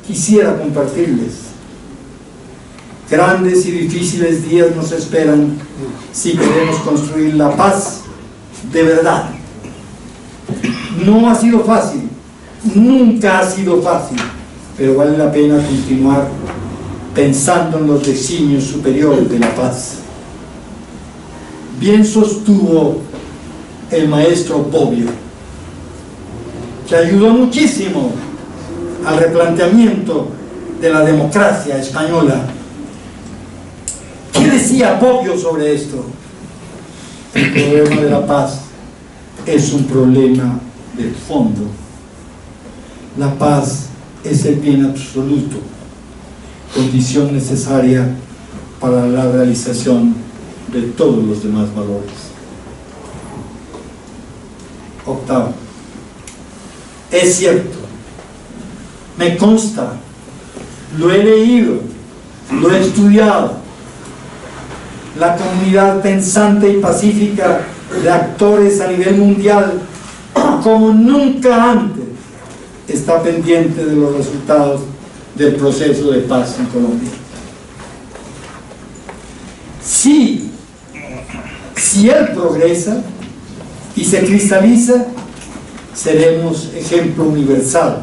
quisiera compartirles: grandes y difíciles días nos esperan si queremos construir la paz de verdad. No ha sido fácil, nunca ha sido fácil, pero vale la pena continuar pensando en los designios superiores de la paz. Bien sostuvo el maestro Bobbio, que ayudó muchísimo al replanteamiento de la democracia española. ¿Qué decía Bobbio sobre esto? El problema de la paz es un problema de fondo. La paz es el bien absoluto, condición necesaria para la realización de todos los demás valores. 8. Es cierto, me consta, lo he leído, lo he estudiado. La comunidad pensante y pacífica de actores a nivel mundial, como nunca antes, está pendiente de los resultados del proceso de paz en Colombia. Si él progresa y se cristaliza, seremos ejemplo universal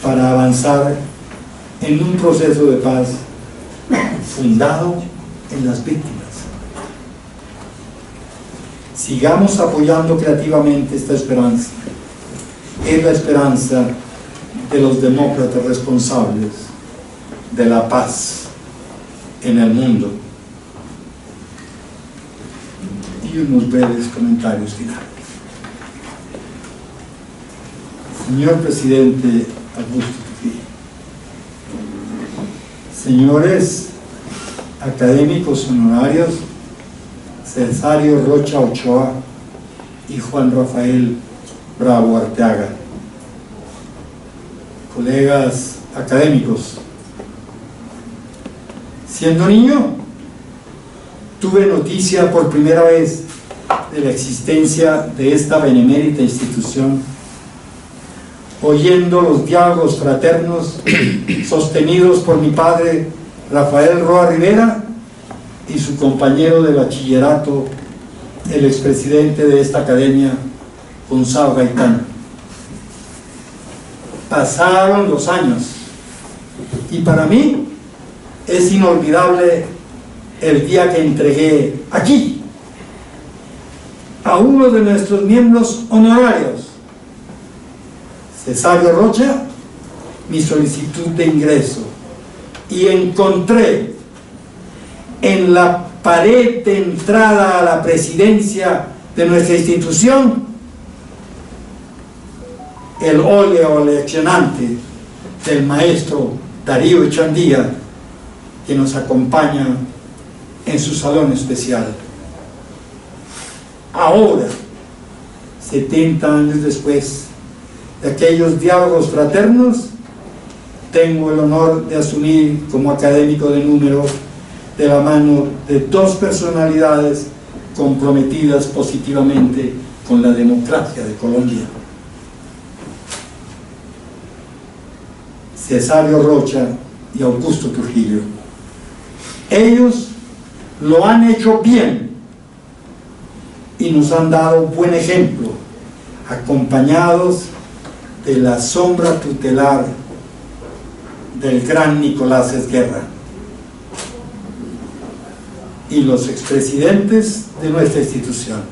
para avanzar en un proceso de paz fundado en las víctimas, Sigamos apoyando creativamente esta esperanza. Es la esperanza de los demócratas responsables de la paz en el mundo. Y unos breves comentarios finales. Señor Presidente Augusto Trujillo, señores académicos honorarios Cesario Rocha Ochoa y Juan Rafael Bravo Arteaga, colegas académicos, siendo niño tuve noticia por primera vez de la existencia de esta benemérita institución, oyendo los diálogos fraternos sostenidos por mi padre Rafael Roa Rivera y su compañero de bachillerato, el expresidente de esta academia, Gonzalo Gaitán. Pasaron los años y para mí es inolvidable el día que entregué aquí a uno de nuestros miembros honorarios, Cesario Rocha, mi solicitud de ingreso, y encontré en la pared de entrada a la presidencia de nuestra institución el óleo leccionante del maestro Darío Echandía, que nos acompaña en su salón especial. Ahora, 70 años después de aquellos diálogos fraternos, tengo el honor de asumir como académico de número de la mano de dos personalidades comprometidas positivamente con la democracia de Colombia: Cesario Rocha y Augusto Trujillo. Ellos lo han hecho bien y nos han dado un buen ejemplo, acompañados de la sombra tutelar del gran Nicolás Esguerra y los expresidentes de nuestra institución.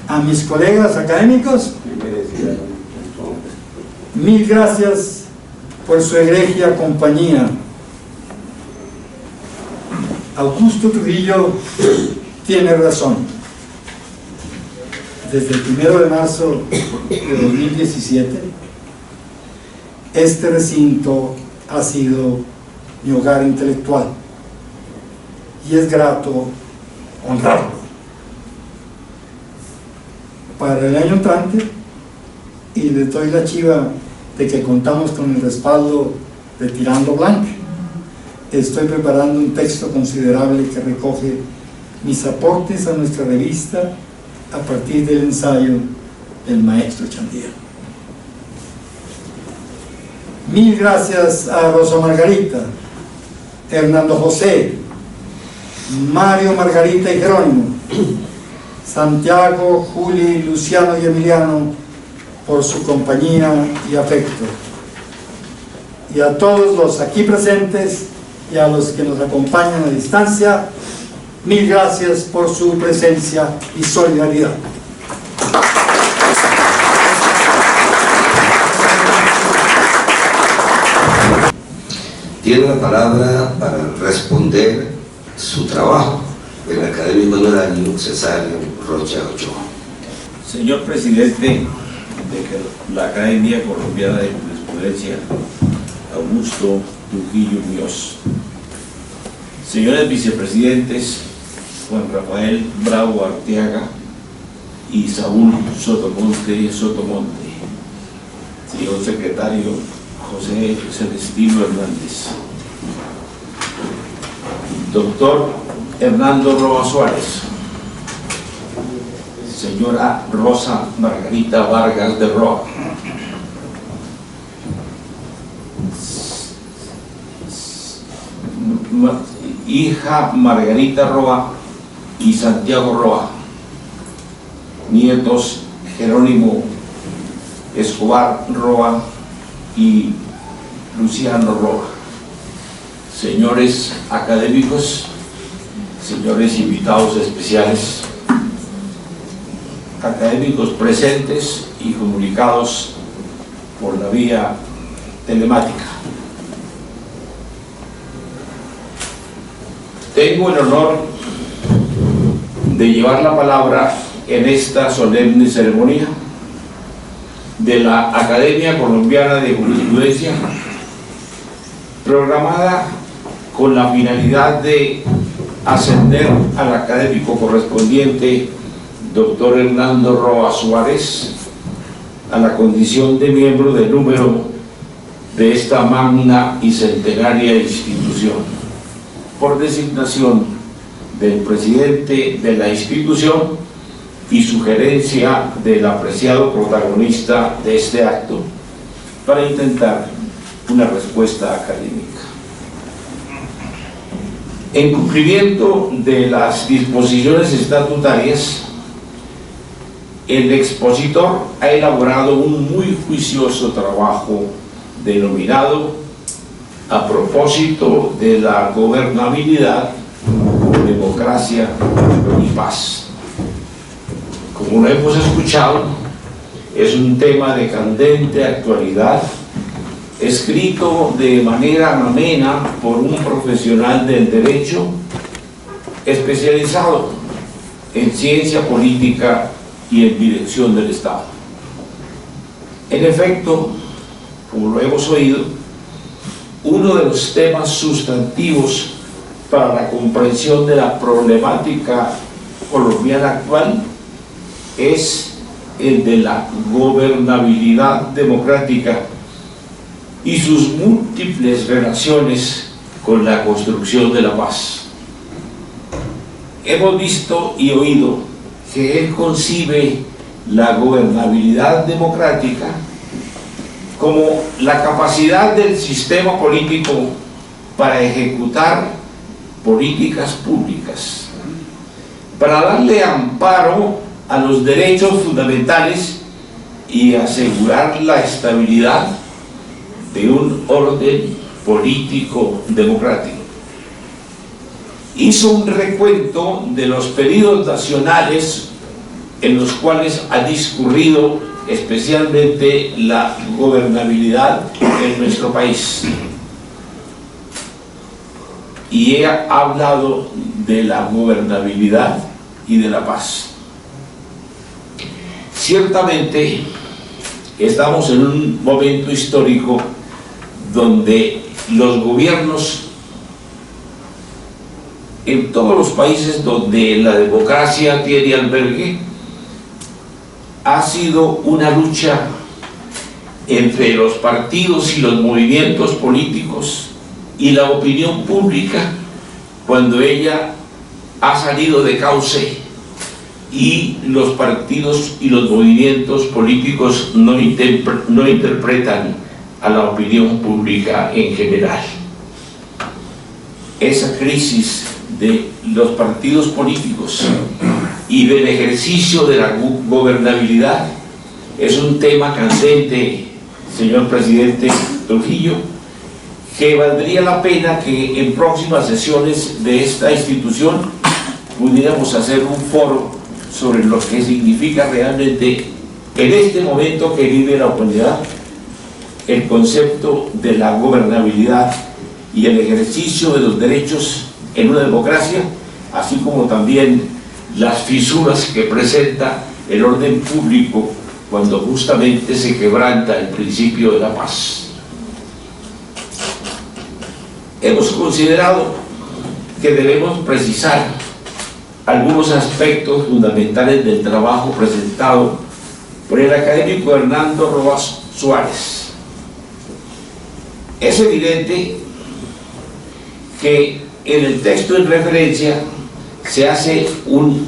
A mis colegas académicos, mil gracias por su egregia compañía. Augusto Trujillo tiene razón. Desde el 1 de marzo de 2017, este recinto ha sido mi hogar intelectual y es grato honrarlo. Para el año entrante, y les doy la chiva de que contamos con el respaldo de Tirando Blanc, estoy preparando un texto considerable que recoge mis aportes a nuestra revista a partir del ensayo del maestro Echandía. Mil gracias a Rosa Margarita, Hernando José, Mario, Margarita y Jerónimo, Santiago, Juli, Luciano y Emiliano por su compañía y afecto, y a todos los aquí presentes y a los que nos acompañan a distancia, mil gracias por su presencia y solidaridad. Tiene la palabra para responder su trabajo, el académico honorario Cesario Rocha Ochoa. Señor Presidente de la Academia Colombiana de Jurisprudencia, Augusto Trujillo Muñoz. Señores vicepresidentes, Juan Rafael Bravo Arteaga y Saúl Sotomonte. Señor secretario José Celestino Hernández. Doctor Hernando Roa Suárez. Señora Rosa Margarita Vargas de Roa. Hija Margarita Roa y Santiago Roa. Nietos Jerónimo Escobar Roa y Luciano Roa. Señores académicos, señores invitados especiales, académicos presentes y comunicados por la vía telemática. Tengo el honor de llevar la palabra en esta solemne ceremonia de la Academia Colombiana de Jurisprudencia, programada con la finalidad de ascender al académico correspondiente, doctor Hernando Roa Suárez, a la condición de miembro del número de esta magna y centenaria institución, por designación del presidente de la institución y sugerencia del apreciado protagonista de este acto, para intentar una respuesta académica. En cumplimiento de las disposiciones estatutarias, el expositor ha elaborado un muy juicioso trabajo denominado "A propósito de la gobernabilidad, democracia y paz". Como lo hemos escuchado, es un tema de candente actualidad, escrito de manera amena por un profesional del derecho especializado en ciencia política y en dirección del Estado. En efecto, como lo hemos oído, uno de los temas sustantivos para la comprensión de la problemática colombiana actual es el de la gobernabilidad democrática y sus múltiples relaciones con la construcción de la paz. Hemos visto y oído que él concibe la gobernabilidad democrática como la capacidad del sistema político para ejecutar políticas públicas, para darle amparo a los derechos fundamentales y asegurar la estabilidad de un orden político democrático. Hizo un recuento de los períodos nacionales en los cuales ha discurrido especialmente la gobernabilidad en nuestro país, y he hablado de la gobernabilidad y de la paz. Ciertamente estamos en un momento histórico donde los gobiernos en todos los países donde la democracia tiene albergue ha sido una lucha entre los partidos y los movimientos políticos y la opinión pública, cuando ella ha salido de cauce y los partidos y los movimientos políticos no interpretan a la opinión pública en general. Esa crisis de los partidos políticos y del ejercicio de la gobernabilidad es un tema candente, señor presidente Trujillo, que valdría la pena que en próximas sesiones de esta institución pudiéramos hacer un foro sobre lo que significa realmente en este momento que vive la humanidad el concepto de la gobernabilidad y el ejercicio de los derechos en una democracia, así como también las fisuras que presenta el orden público cuando justamente se quebranta el principio de la paz. Hemos considerado que debemos precisar algunos aspectos fundamentales del trabajo presentado por el académico Hernando Roa Suárez. Es evidente que en el texto en referencia se hace un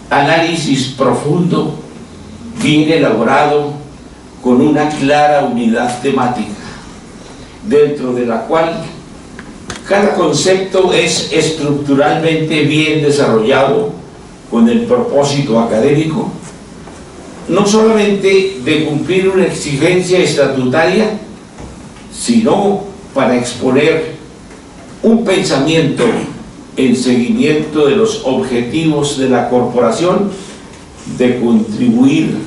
análisis profundo, bien elaborado, con una clara unidad temática, dentro de la cual cada concepto es estructuralmente bien desarrollado con el propósito académico, no solamente de cumplir una exigencia estatutaria, sino para exponer un pensamiento en seguimiento de los objetivos de la corporación, de contribuir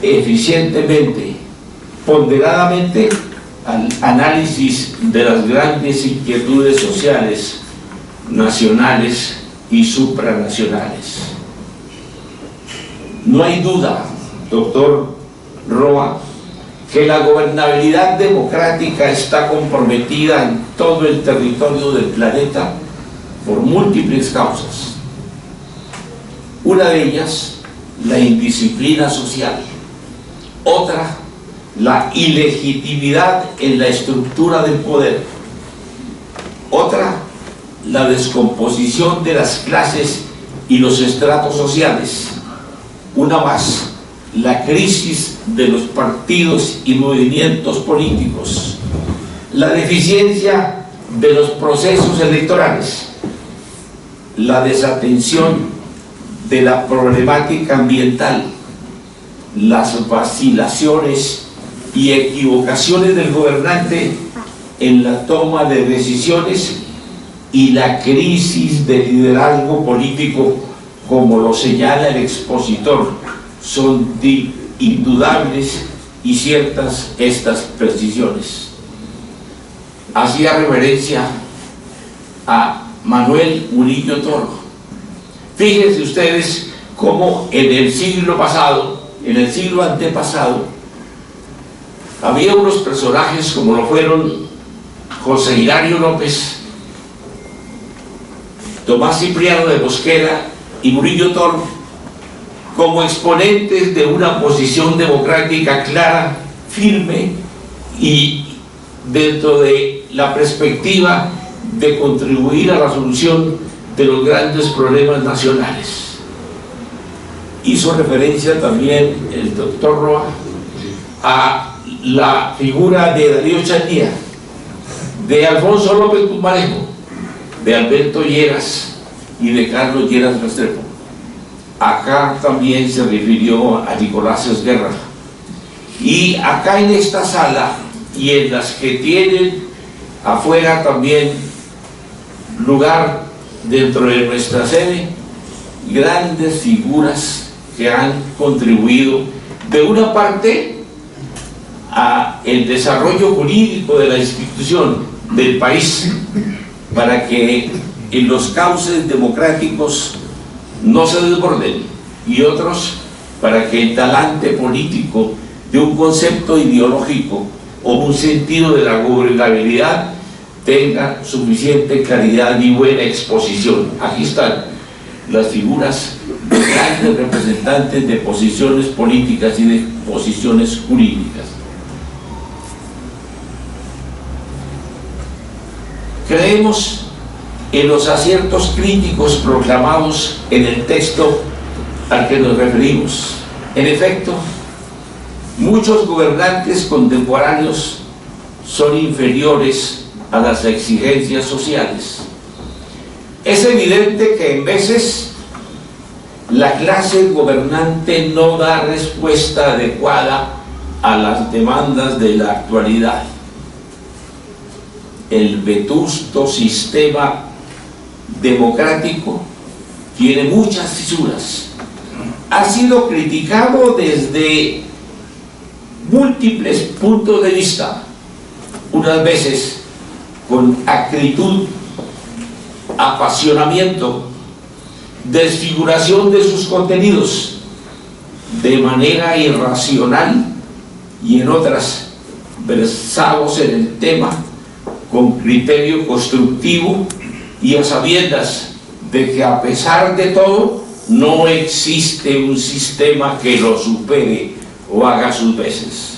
eficientemente, ponderadamente, al análisis de las grandes inquietudes sociales, nacionales y supranacionales. No hay duda, doctor Roa, que la gobernabilidad democrática está comprometida en todo el territorio del planeta por múltiples causas. Una de ellas, la indisciplina social. Otra, la ilegitimidad en la estructura del poder. Otra, la descomposición de las clases y los estratos sociales. Una más, la crisis de los partidos y movimientos políticos. La deficiencia de los procesos electorales. La desatención de la problemática ambiental, las vacilaciones y equivocaciones del gobernante en la toma de decisiones y la crisis de liderazgo político, como lo señala el expositor, son indudables y ciertas estas precisiones. Hacía referencia a Manuel Murillo Toro. Fíjense ustedes cómo en el siglo pasado, en el siglo antepasado, había unos personajes como lo fueron José Hilario López, Tomás Cipriano de Mosquera y Murillo Toro, como exponentes de una posición democrática clara, firme y dentro de la perspectiva de contribuir a la solución de los grandes problemas nacionales. Hizo referencia también el doctor Roa a la figura de Darío Chanía, de Alfonso López Pumarejo, de Alberto Lleras y de Carlos Lleras Restrepo. Acá también se refirió a Nicolás Esguerra. Y acá en esta sala y en las que tienen afuera también lugar dentro de nuestra sede, grandes figuras que han contribuido de una parte a el desarrollo jurídico de la institución del país, para que en los cauces democráticos no se desborden, y otros para que el talante político de un concepto ideológico o un sentido de la gobernabilidad tenga suficiente claridad y buena exposición. Aquí están las figuras de grandes representantes de posiciones políticas y de posiciones jurídicas. Creemos en los aciertos críticos proclamados en el texto al que nos referimos. En efecto, muchos gobernantes contemporáneos son inferiores a las exigencias sociales. Es evidente que en veces la clase gobernante no da respuesta adecuada a las demandas de la actualidad. El vetusto sistema democrático tiene muchas fisuras. Ha sido criticado desde múltiples puntos de vista, unas veces con acritud, apasionamiento, desfiguración de sus contenidos, de manera irracional, y en otras versados en el tema con criterio constructivo y a sabiendas de que a pesar de todo no existe un sistema que lo supere o haga sus veces.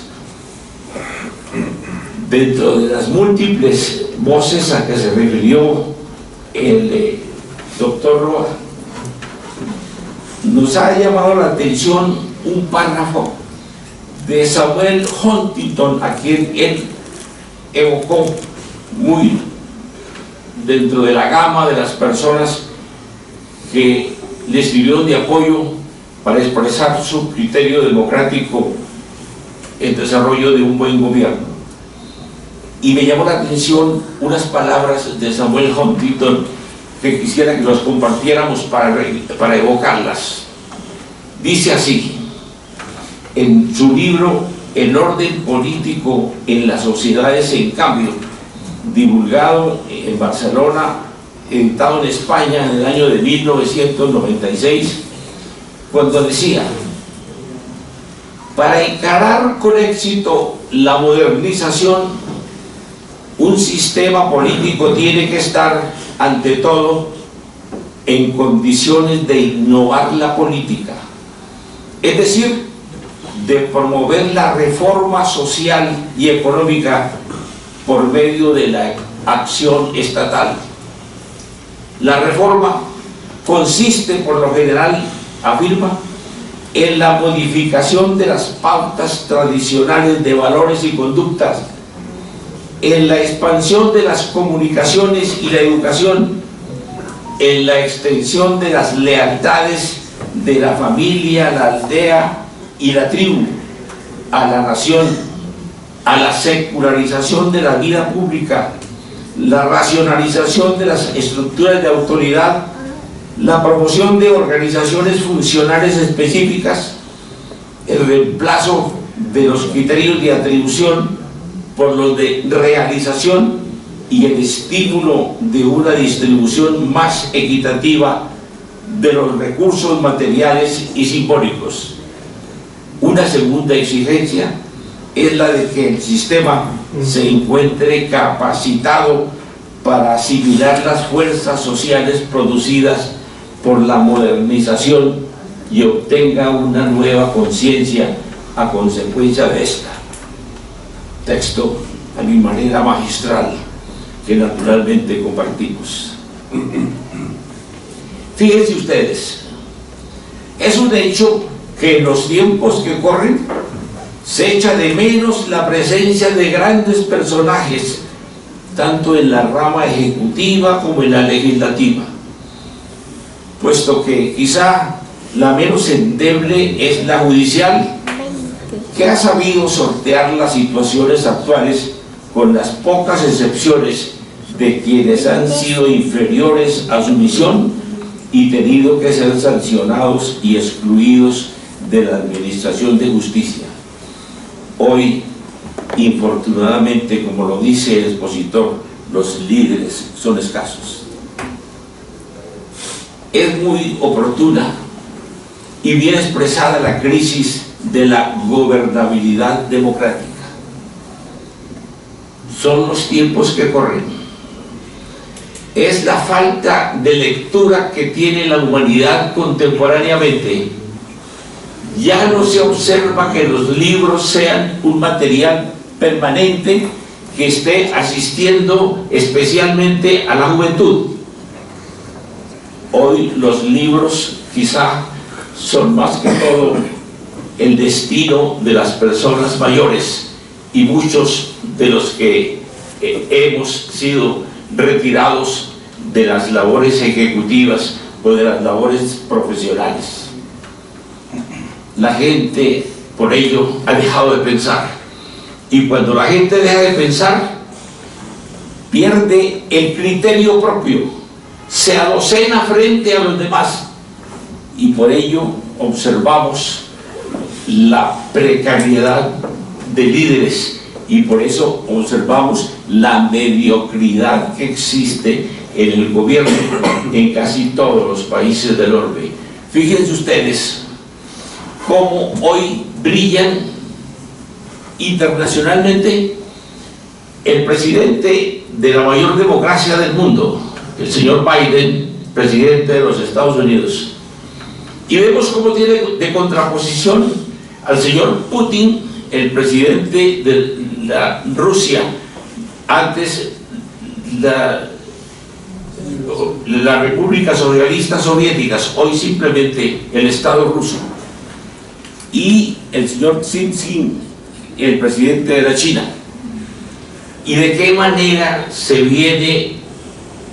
Dentro de las múltiples voces a que se refirió el doctor Roa, nos ha llamado la atención un párrafo de Samuel Huntington, a quien él evocó muy dentro de la gama de las personas que le escribieron de apoyo para expresar su criterio democrático en desarrollo de un buen gobierno. Y me llamó la atención unas palabras de Samuel Huntington que quisiera que los compartiéramos para evocarlas. Dice así, en su libro El orden político en las sociedades en cambio, divulgado en Barcelona, editado en España en el año de 1996, cuando decía: para encarar con éxito la modernización, un sistema político tiene que estar, ante todo, en condiciones de innovar la política, es decir, de promover la reforma social y económica por medio de la acción estatal. La reforma consiste, por lo general, afirma, en la modificación de las pautas tradicionales de valores y conductas, en la expansión de las comunicaciones y la educación, en la extensión de las lealtades de la familia, la aldea y la tribu a la nación, a la secularización de la vida pública, la racionalización de las estructuras de autoridad, la promoción de organizaciones funcionales específicas, el reemplazo de los criterios de atribución por los de realización y el estímulo de una distribución más equitativa de los recursos materiales y simbólicos. Una segunda exigencia es la de que el sistema se encuentre capacitado para asimilar las fuerzas sociales producidas por la modernización y obtenga una nueva conciencia a consecuencia de esta. Texto a mi manera magistral, que naturalmente compartimos. Fíjense ustedes, es un hecho que en los tiempos que corren se echa de menos la presencia de grandes personajes, tanto en la rama ejecutiva como en la legislativa, puesto que quizá la menos endeble es la judicial, que ha sabido sortear las situaciones actuales con las pocas excepciones de quienes han sido inferiores a su misión y tenido que ser sancionados y excluidos de la administración de justicia. Hoy, infortunadamente, como lo dice el expositor, los líderes son escasos. Es muy oportuna y bien expresada la crisis de la gobernabilidad democrática. Son los tiempos que corren. Es la falta de lectura que tiene la humanidad contemporáneamente. Ya no se observa que los libros sean un material permanente que esté asistiendo especialmente a la juventud. Hoy los libros quizá son más que todo el destino de las personas mayores, y muchos de los que hemos sido retirados de las labores ejecutivas o de las labores profesionales. La gente, por ello, ha dejado de pensar, y cuando la gente deja de pensar, pierde el criterio propio, se adocena frente a los demás, y por ello observamos la precariedad de líderes, y por eso observamos la mediocridad que existe en el gobierno en casi todos los países del orbe. Fíjense ustedes cómo hoy brillan internacionalmente el presidente de la mayor democracia del mundo, el señor Biden, presidente de los Estados Unidos, y vemos cómo tiene de contraposición al señor Putin, el presidente de la Rusia, antes la República Socialista Soviéticas, hoy simplemente el Estado ruso, y el señor Xi Jinping, el presidente de la China. Y de qué manera se viene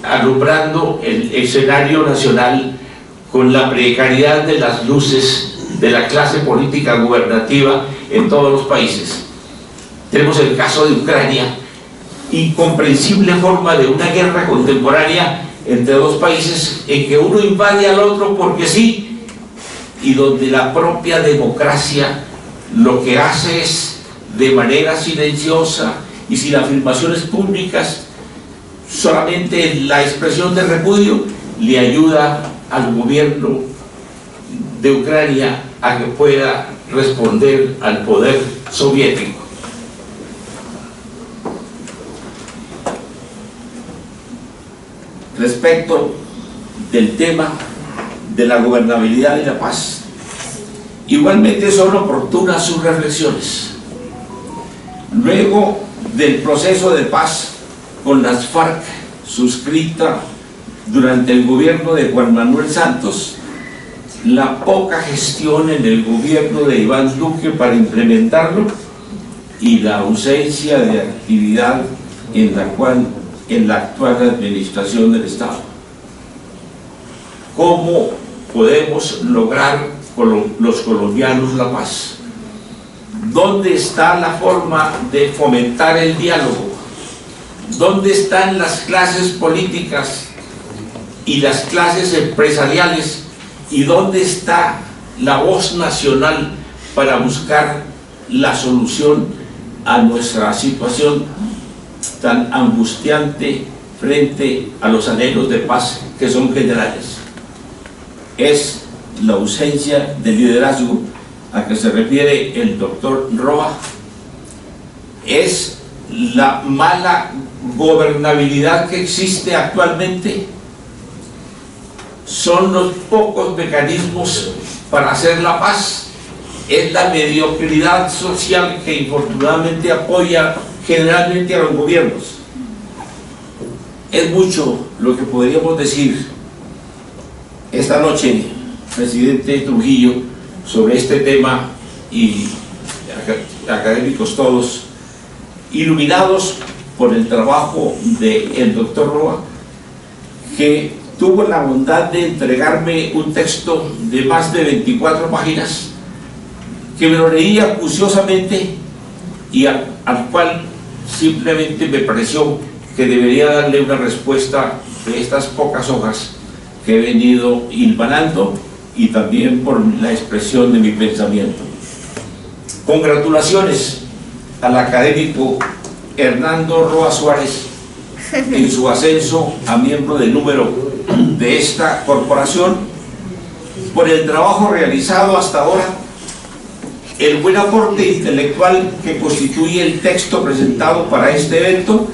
alumbrando el escenario nacional con la precariedad de las luces de la clase política gubernativa en todos los países. Tenemos el caso de Ucrania, incomprensible forma de una guerra contemporánea entre dos países en que uno invade al otro porque sí, y donde la propia democracia lo que hace es, de manera silenciosa y sin afirmaciones públicas, solamente la expresión de repudio le ayuda al gobierno de Ucrania a que pueda responder al poder soviético. Respecto del tema de la gobernabilidad y la paz, igualmente son oportunas sus reflexiones. Luego del proceso de paz con las FARC suscrita durante el gobierno de Juan Manuel Santos, la poca gestión en el gobierno de Iván Duque para implementarlo y la ausencia de actividad en la actual administración del Estado. ¿Cómo podemos lograr con los colombianos la paz? ¿Dónde está la forma de fomentar el diálogo? ¿Dónde están las clases políticas y las clases empresariales? ¿Y dónde está la voz nacional para buscar la solución a nuestra situación tan angustiante frente a los anhelos de paz que son generales? Es la ausencia de liderazgo a que se refiere el doctor Roa, es la mala gobernabilidad que existe actualmente, son los pocos mecanismos para hacer la paz, es la mediocridad social que infortunadamente apoya generalmente a los gobiernos. Es mucho lo que podríamos decir esta noche, presidente Trujillo, sobre este tema, y académicos todos, iluminados por el trabajo del doctor Roa, que tuvo la bondad de entregarme un texto de más de 24 páginas, que me lo leí acuciosamente y al cual simplemente me pareció que debería darle una respuesta de estas pocas hojas que he venido hilvanando y también por la expresión de mi pensamiento. Congratulaciones al académico Hernando Roa Suárez en su ascenso a miembro de número de esta corporación, por el trabajo realizado hasta ahora, el buen aporte intelectual que constituye el texto presentado para este evento,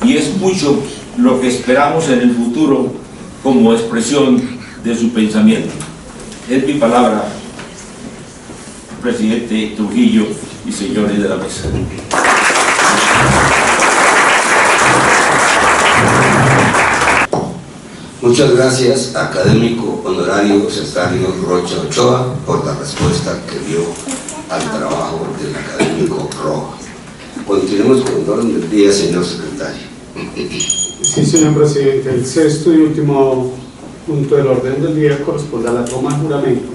y es mucho lo que esperamos en el futuro como expresión de su pensamiento. Es mi palabra, presidente Trujillo y señores de la mesa. Muchas gracias, académico honorario Cesario Rocha Ochoa, por la respuesta que dio al trabajo del académico Roa. Continuemos con el orden del día, señor secretario. Sí, señor presidente. El sexto y último punto del orden del día corresponde a la toma de juramento,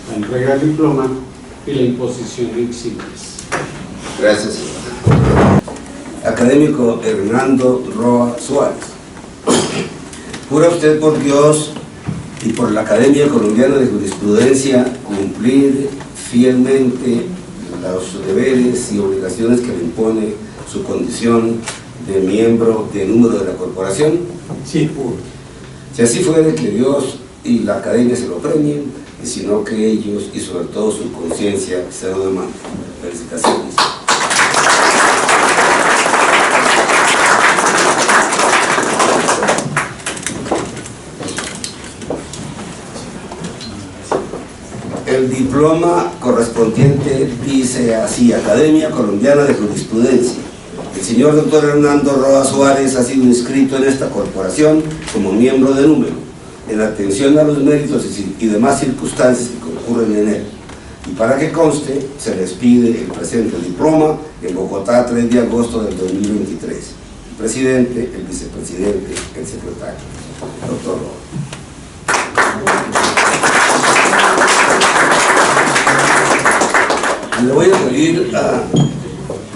la entrega del diploma y la imposición de eximios. Gracias, señor. Académico Hernando Roa Suárez. ¿Jura usted por Dios y por la Academia Colombiana de Jurisprudencia cumplir fielmente los deberes y obligaciones que le impone su condición de miembro de número de la corporación? Sí, juro. Si así fuere, que Dios y la Academia se lo premien, y si no, que ellos y sobre todo su conciencia se lo demanden. Felicitaciones. El diploma correspondiente dice así: Academia Colombiana de Jurisprudencia. El señor doctor Hernando Roa Suárez ha sido inscrito en esta corporación como miembro de número, en atención a los méritos y demás circunstancias que concurren en él. Y para que conste, se les pide el presente diploma en Bogotá, 3 de agosto del 2023. El presidente, el vicepresidente, el secretario. Doctor Roa. Le voy a pedir a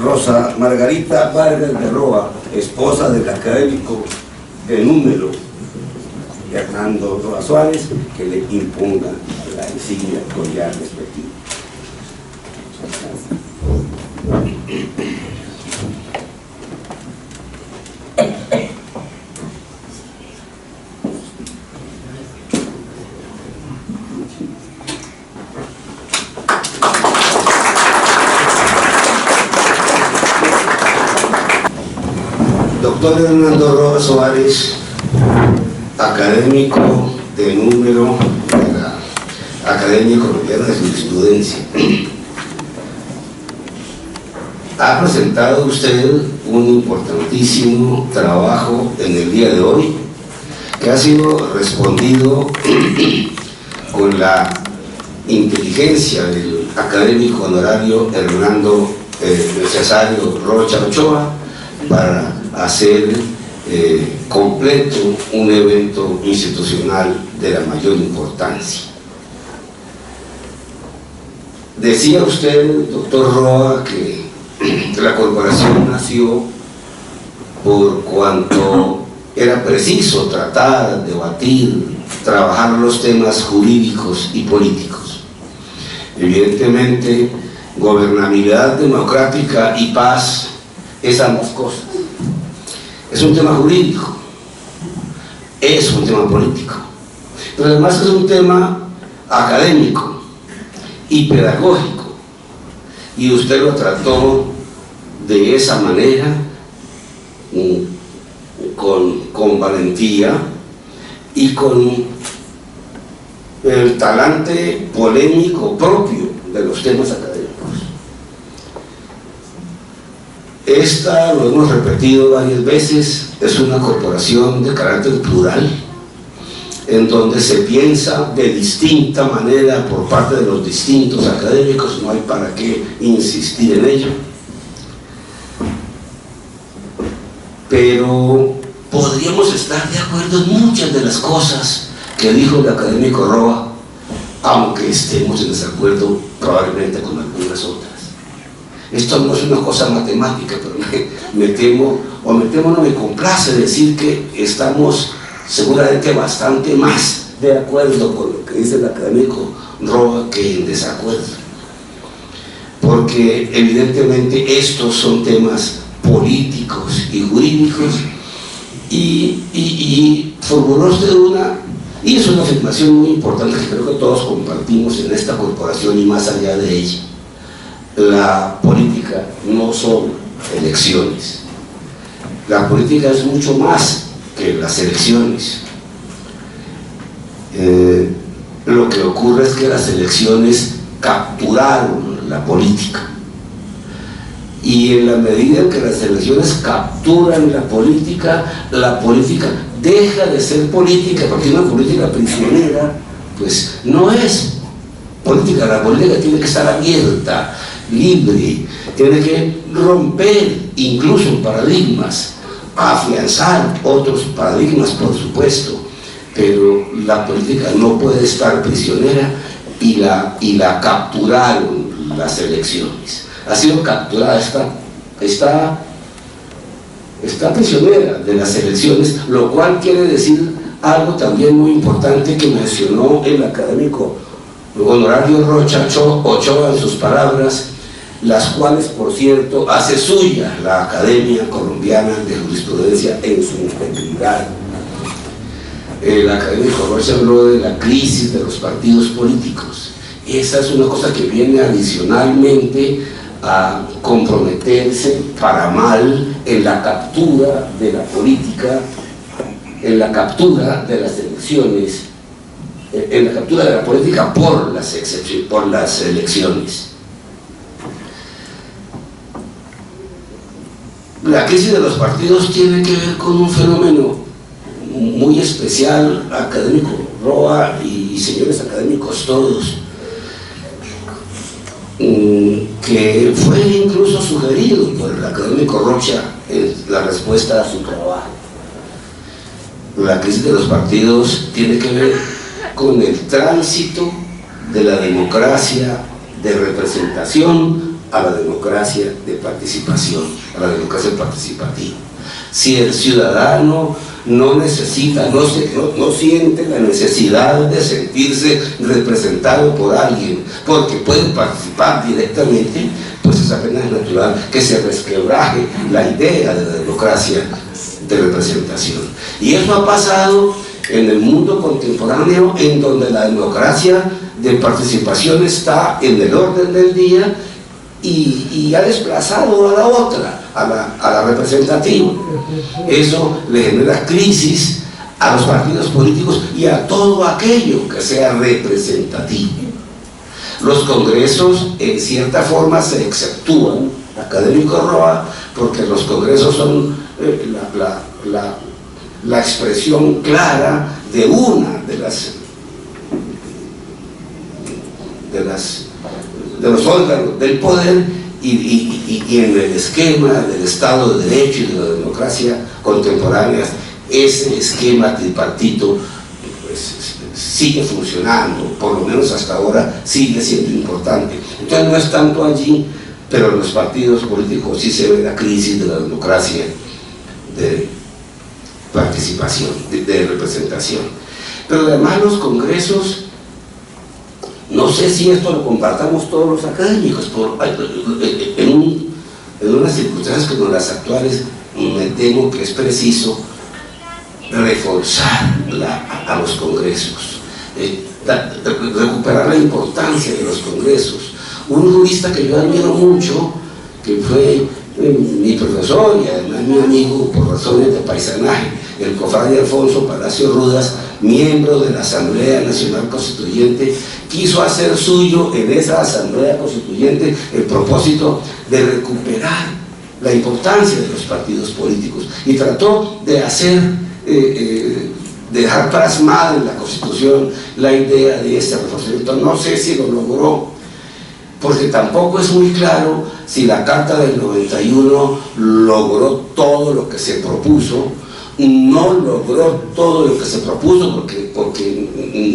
Rosa Margarita Vargas de Roa, esposa del académico de número, Hernando Roa Suárez, que le imponga la insignia collar respectiva. Doctor Hernando Roa Suárez, académico de número de la Academia Colombiana de Jurisprudencia. Ha presentado usted un importantísimo trabajo en el día de hoy, que ha sido respondido con la inteligencia del académico honorario Hernando Cesario Rocha Ochoa para hacer completo un evento institucional de la mayor importancia. Decía usted, doctor Roa, que la corporación nació por cuanto era preciso tratar, debatir, trabajar los temas jurídicos y políticos. Evidentemente, gobernabilidad democrática y paz es ambas cosas. Es un tema jurídico, es un tema político, pero además es un tema académico y pedagógico, y usted lo trató de esa manera, con valentía y con el talante polémico propio de los temas académicos. Esta, lo hemos repetido varias veces, es una corporación de carácter plural, en donde se piensa de distinta manera por parte de los distintos académicos, no hay para qué insistir en ello. Pero podríamos estar de acuerdo en muchas de las cosas que dijo el académico Roa, aunque estemos en desacuerdo probablemente con algunas otras. Esto no es una cosa matemática, pero me temo, no me complace decir que estamos seguramente bastante más de acuerdo con lo que dice el académico Roa que en desacuerdo. Porque evidentemente estos son temas políticos y jurídicos, y formuló usted y es una afirmación muy importante que creo que todos compartimos en esta corporación y más allá de ella. La política no son elecciones. La política es mucho más que las elecciones. Lo que ocurre es que las elecciones capturaron la política. Y en la medida en que las elecciones capturan la política deja de ser política, porque una política prisionera, pues no es política. La política tiene que estar abierta, libre, tiene que romper incluso paradigmas, afianzar otros paradigmas, por supuesto, pero la política no puede estar prisionera, y la capturaron las elecciones. Ha sido capturada, está prisionera de las elecciones, lo cual quiere decir algo también muy importante que mencionó el académico honorario Rocha Ochoa en sus palabras, las cuales, por cierto, hace suya la Academia Colombiana de Jurisprudencia en su integridad. El académico Rocha habló de la crisis de los partidos políticos. Esa es una cosa que viene adicionalmente a comprometerse para mal en la captura de la política, en la captura de las elecciones, en la captura de la política por las elecciones. La crisis de los partidos tiene que ver con un fenómeno muy especial, académico Roa y señores académicos todos, que fue incluso sugerido por el académico Rocha en la respuesta a su trabajo. La crisis de los partidos tiene que ver con el tránsito de la democracia de representación a la democracia de participación, a la democracia participativa. Si el ciudadano no necesita, no siente la necesidad de sentirse representado por alguien, porque puede participar directamente, pues es apenas natural que se resquebraje la idea de la democracia de representación. Y eso ha pasado en el mundo contemporáneo, en donde la democracia de participación está en el orden del día y ha desplazado a la otra, a la representativa. Eso le genera crisis a los partidos políticos y a todo aquello que sea representativo. Los congresos en cierta forma se exceptúan, académico Roa, porque los congresos son la expresión clara de una de los órganos del poder y en el esquema del Estado de Derecho y de la democracia contemporánea, ese esquema tripartito pues, sigue funcionando, por lo menos hasta ahora sigue siendo importante. Entonces no es tanto allí, pero en los partidos políticos sí se ve la crisis de la democracia de participación, de representación. Pero además los congresos, no sé si esto lo compartamos todos los académicos, en unas circunstancias como las actuales, me temo que es preciso reforzar a los congresos, recuperar la importancia de los congresos. Un jurista que yo admiro mucho, que fue mi profesor y además mi amigo por razones de paisanaje, el cofrade Alfonso Palacio Rudas, miembro de la Asamblea Nacional Constituyente, quiso hacer suyo en esa Asamblea Constituyente el propósito de recuperar la importancia de los partidos políticos y trató de hacer, de dejar plasmada en la Constitución la idea de este reforzamiento. No sé si lo logró, porque tampoco es muy claro si la Carta del 91 logró todo lo que se propuso. No logró todo lo que se propuso porque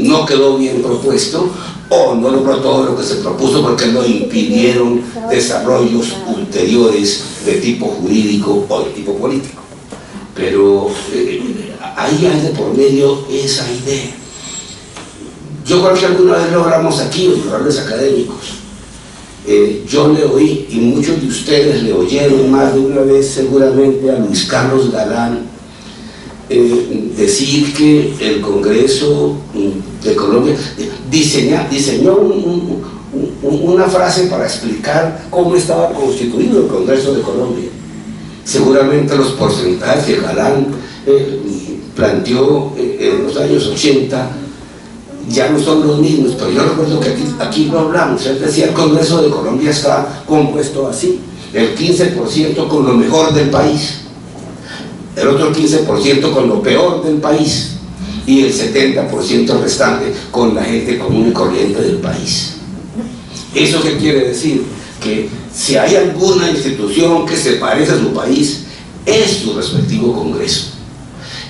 no quedó bien propuesto, o no logró todo lo que se propuso porque lo impidieron desarrollos ulteriores de tipo jurídico o de tipo político. Pero ahí hay de por medio esa idea. Yo creo que alguna vez logramos aquí, los lugares académicos, yo le oí, y muchos de ustedes le oyeron más de una vez seguramente, a Luis Carlos Galán decir que el Congreso de Colombia diseñó una frase para explicar cómo estaba constituido el Congreso de Colombia. Seguramente los porcentajes que Galán planteó en los años 80 ya no son los mismos, pero yo recuerdo que aquí lo hablamos. Él decía: el Congreso de Colombia está compuesto así, el 15% con lo mejor del país, el otro 15% con lo peor del país y el 70% restante con la gente común y corriente del país. ¿Eso qué quiere decir? Que si hay alguna institución que se parece a su país, es su respectivo Congreso.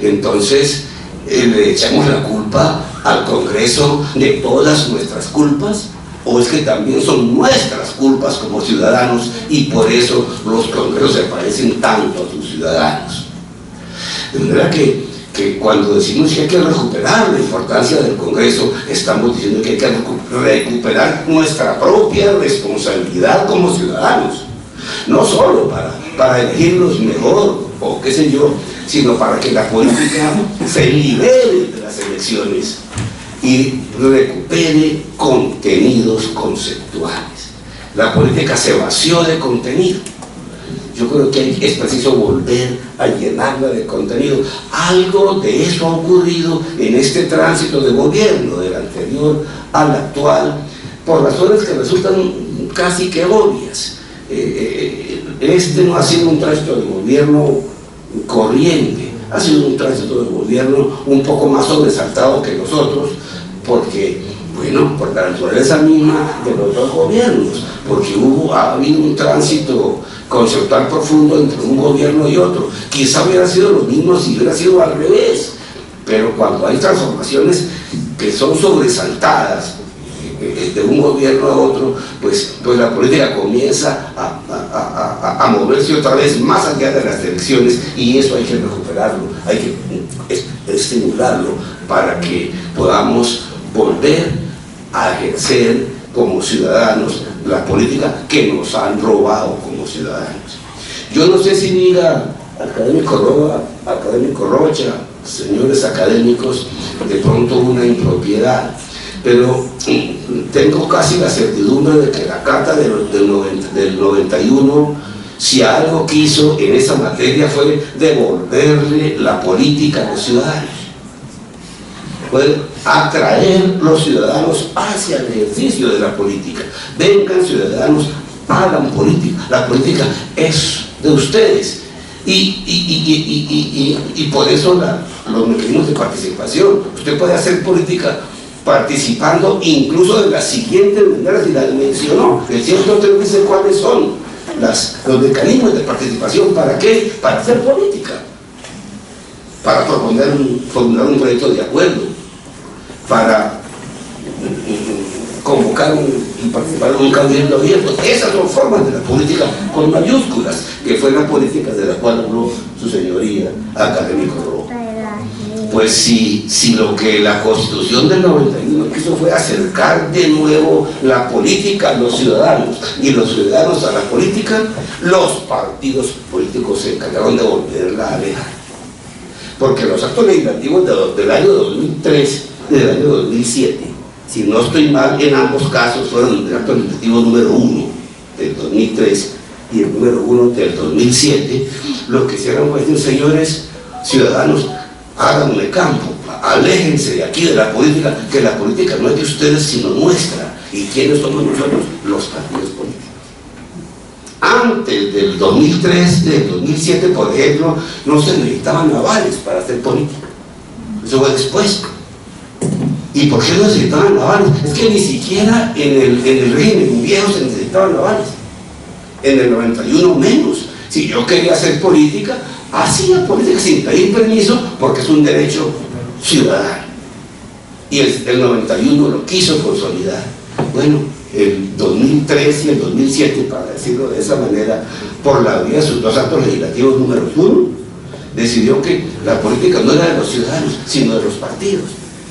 Entonces le echamos la culpa al Congreso de todas nuestras culpas, o es que también son nuestras culpas como ciudadanos y por eso los congresos se parecen tanto a sus ciudadanos. De manera que cuando decimos que hay que recuperar la importancia del Congreso, estamos diciendo que hay que recuperar nuestra propia responsabilidad como ciudadanos, no solo para elegirlos mejor o qué sé yo, sino para que la política se libere de las elecciones y recupere contenidos conceptuales. La política se vació de contenido. Yo creo que es preciso volver a llenarla de contenido. Algo de eso ha ocurrido en este tránsito de gobierno, del anterior al actual, por razones que resultan casi que obvias. Este no ha sido un tránsito de gobierno corriente, ha sido un tránsito de gobierno un poco más sobresaltado que los otros, porque, bueno, por la naturaleza misma de los dos gobiernos, porque ha habido un tránsito conceptual profundo entre un gobierno y otro. Quizá hubiera sido lo mismo si hubiera sido al revés, pero cuando hay transformaciones que son sobresaltadas de un gobierno a otro, pues la política comienza a moverse otra vez más allá de las elecciones, y eso hay que recuperarlo, hay que estimularlo para que podamos volver a ejercer como ciudadanos la política que nos han robado como ciudadanos. Yo no sé si diga académico Rocha, señores académicos, de pronto una impropiedad, pero tengo casi la certidumbre de que la Carta del 91, si algo quiso en esa materia fue devolverle la política a los ciudadanos, fue atraer los ciudadanos hacia el ejercicio de la política. Vengan ciudadanos, hagan política, la política es de ustedes. Y por eso los mecanismos de participación. Usted puede hacer política participando incluso de las siguientes maneras, y las mencionó. El cierto usted dice cuáles son los mecanismos de participación. ¿Para qué? Para hacer política, para formular un proyecto de acuerdo, para convocar y participar en un cabildo abierto. Esas son formas de la política con mayúsculas, que fue la política de la cual habló su señoría académico Rojo. Pues si lo que la Constitución del 91 quiso fue acercar de nuevo la política a los ciudadanos y los ciudadanos a la política, los partidos políticos se encargaron de volverla a alejar. Porque los actos legislativos del año 2003 y del año 2007, si no estoy mal, en ambos casos fueron el acto legislativo número 1 del 2003 y el número 1 del 2007, lo que hicieron fue decir: señores ciudadanos, háganme campo, aléjense de aquí de la política, que la política no es de ustedes sino nuestra. ¿Y quiénes somos nosotros? Los partidos políticos. Antes del 2003, del 2007, por ejemplo, no se necesitaban avales para hacer política. Eso fue después. ¿Y por qué no necesitaban avales? Es que ni siquiera en el régimen viejo se necesitaban avales. En el 91 menos. Si yo quería hacer política, hacía política sin pedir permiso, porque es un derecho ciudadano. Y el 91 lo quiso consolidar. Bueno, el 2003 y el 2007, para decirlo de esa manera, por la vía de sus dos actos legislativos número 1, decidió que la política no era de los ciudadanos, sino de los partidos.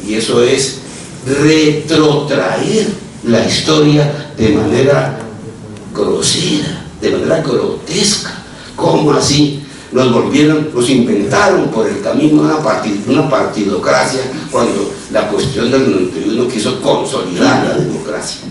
Y eso es retrotraer la historia de manera grosera, de manera grotesca. ¿Cómo así? Nos inventaron por el camino una partidocracia, cuando la cuestión del 91 quiso consolidar la democracia.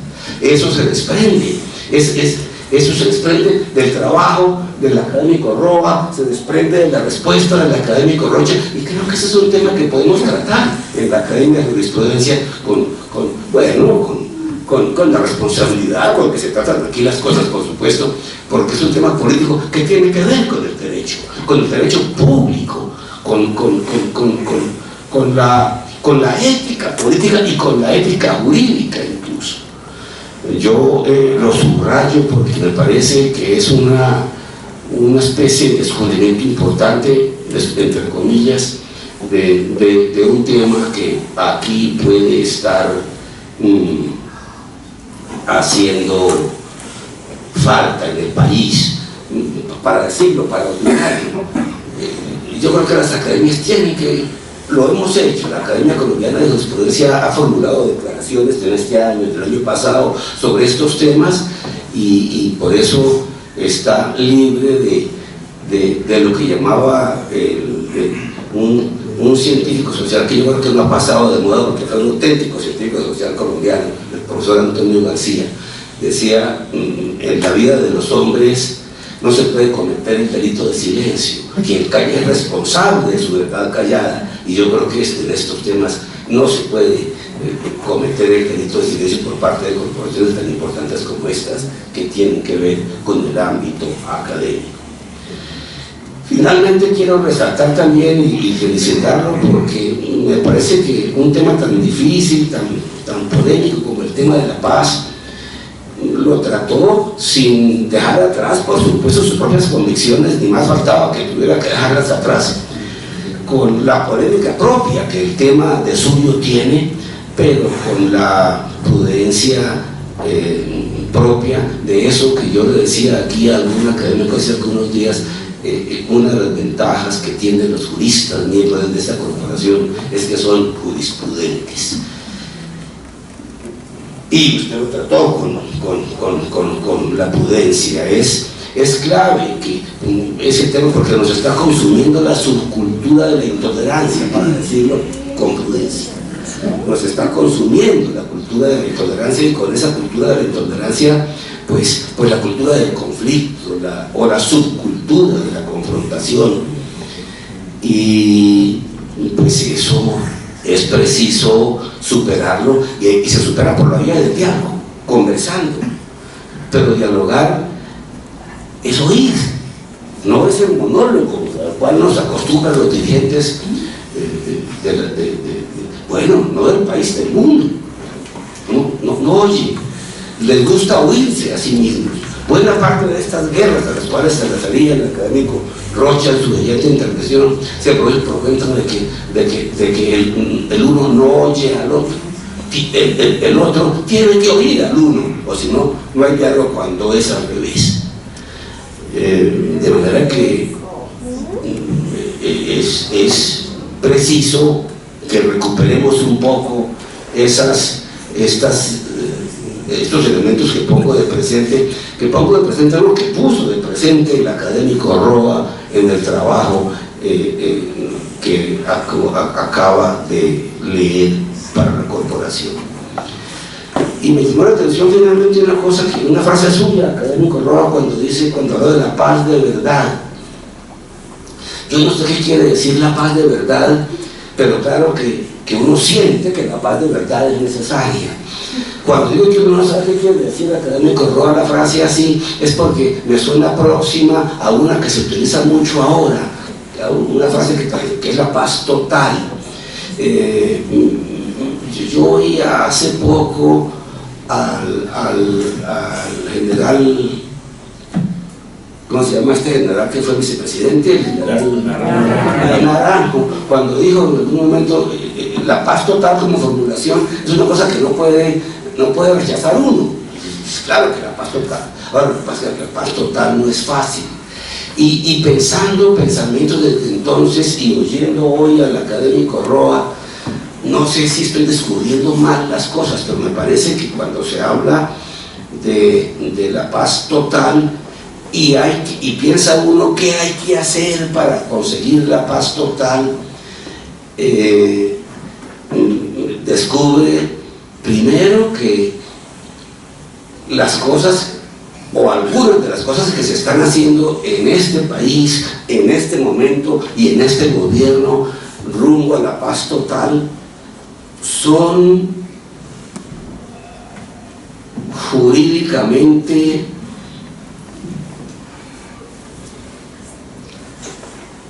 Eso se desprende, eso se desprende del trabajo del académico Roa, se desprende de la respuesta del académico Rocha, y creo que ese es un tema que podemos tratar en la Academia de Jurisprudencia con la responsabilidad con que se tratan aquí las cosas, por supuesto, porque es un tema político que tiene que ver con el derecho público, con la ética política y con la ética jurídica incluso. Yo lo subrayo porque me parece que es una especie de descubrimiento importante, entre comillas, de un tema que aquí puede estar haciendo falta en el país, para decirlo, para obligarlo. Yo creo que las academias tienen que, lo hemos hecho, la Academia Colombiana de Jurisprudencia ha formulado declaraciones en este año, el año pasado, sobre estos temas, y por eso está libre de lo que llamaba un científico social, que yo creo que no ha pasado de moda, porque fue un auténtico científico social colombiano, el profesor Antonio García. Decía: en la vida de los hombres no se puede cometer el delito de silencio. Quien calla es responsable de su verdad callada, y yo creo que en estos temas no se puede cometer el delito de silencio por parte de corporaciones tan importantes como estas, que tienen que ver con el ámbito académico. Finalmente quiero resaltar también y felicitarlo, porque me parece que un tema tan difícil, tan polémico como el tema de la paz, lo trató sin dejar atrás, por supuesto, sus propias convicciones, ni más faltaba que tuviera que dejarlas atrás, con la polémica propia que el tema de suyo tiene, pero con la prudencia propia de eso que yo le decía aquí a algún académico hace algunos días, una de las ventajas que tienen los juristas miembros de esta corporación es que son jurisprudentes. Y usted lo trató con la prudencia. Es clave que ese tema, porque nos está consumiendo la subcultura de la intolerancia, para decirlo con prudencia. Nos está consumiendo la cultura de la intolerancia, y con esa cultura de la intolerancia, pues la cultura del conflicto, o la subcultura de la confrontación. Y pues eso es preciso superarlo, y se supera por la vía del diálogo, conversando. Pero dialogar es oír, no es el monólogo al cual nos acostumbran los dirigentes bueno, no del país, del mundo. No oye, les gusta oírse a sí mismos. Buena parte de estas guerras a las cuales se refería el académico Rocha en su brillante intervención se produce por cuenta de que el uno no oye al otro. El otro tiene que oír al uno, o si no, no hay diálogo cuando es al revés. De manera que es preciso que recuperemos un poco estos elementos que pongo de presente algo que puso de presente el académico Roa en el trabajo que acaba de leer para la corporación. Y me llamó la atención finalmente una frase suya, académico Roa, cuando habla de la paz de verdad. Yo no sé qué quiere decir la paz de verdad, pero claro que uno siente que la paz de verdad es necesaria. Cuando digo que uno no sabe qué quiere decir el académico Roa la frase así, es porque me suena próxima a una que se utiliza mucho ahora, una frase que es la paz total. Yo oí hace poco al general, ¿cómo se llama este general que fue vicepresidente? El general Naranjo, cuando dijo en algún momento la paz total como formulación es una cosa que no puede rechazar uno. Claro que la paz total. Ahora, lo que pasa es que la paz total no es fácil. Y pensando pensamientos desde entonces y oyendo hoy al académico Roa, no sé si estoy descubriendo mal las cosas, pero me parece que cuando se habla de la paz total y piensa uno qué hay que hacer para conseguir la paz total, descubre primero que las cosas, o algunas de las cosas que se están haciendo en este país, en este momento y en este gobierno rumbo a la paz total, son jurídicamente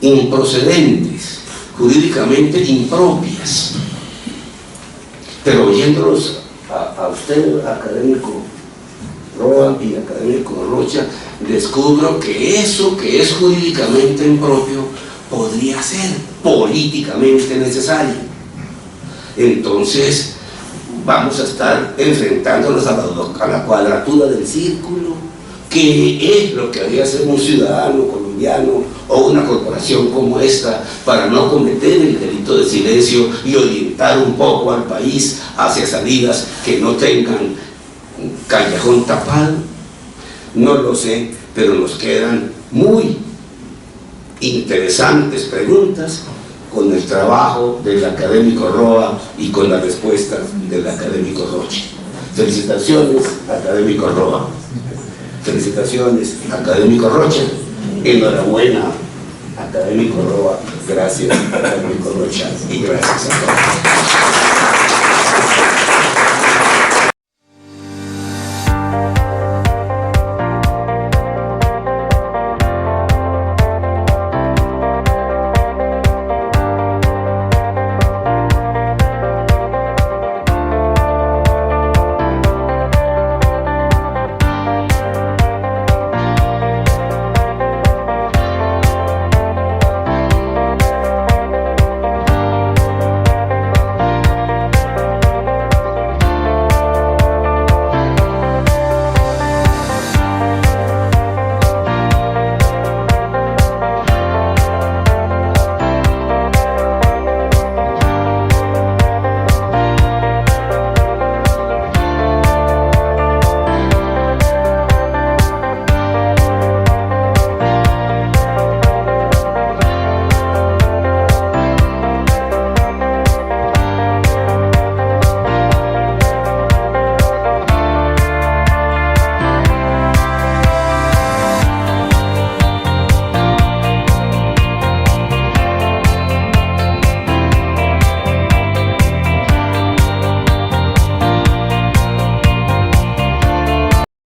improcedentes, jurídicamente impropias. Pero oyéndolos a usted, académico Roa y académico Rocha, descubro que eso que es jurídicamente impropio podría ser políticamente necesario. Entonces vamos a estar enfrentándonos a la cuadratura del círculo, que es lo que haría ser un ciudadano colombiano o una corporación como esta para no cometer el delito de silencio y orientar un poco al país hacia salidas que no tengan callejón tapado. No lo sé, pero nos quedan muy interesantes preguntas con el trabajo del académico Roa y con la respuesta del académico Rocha. Felicitaciones, académico Roa. Felicitaciones, académico Rocha. Enhorabuena, académico Roa. Gracias, académico Rocha. Y gracias a todos.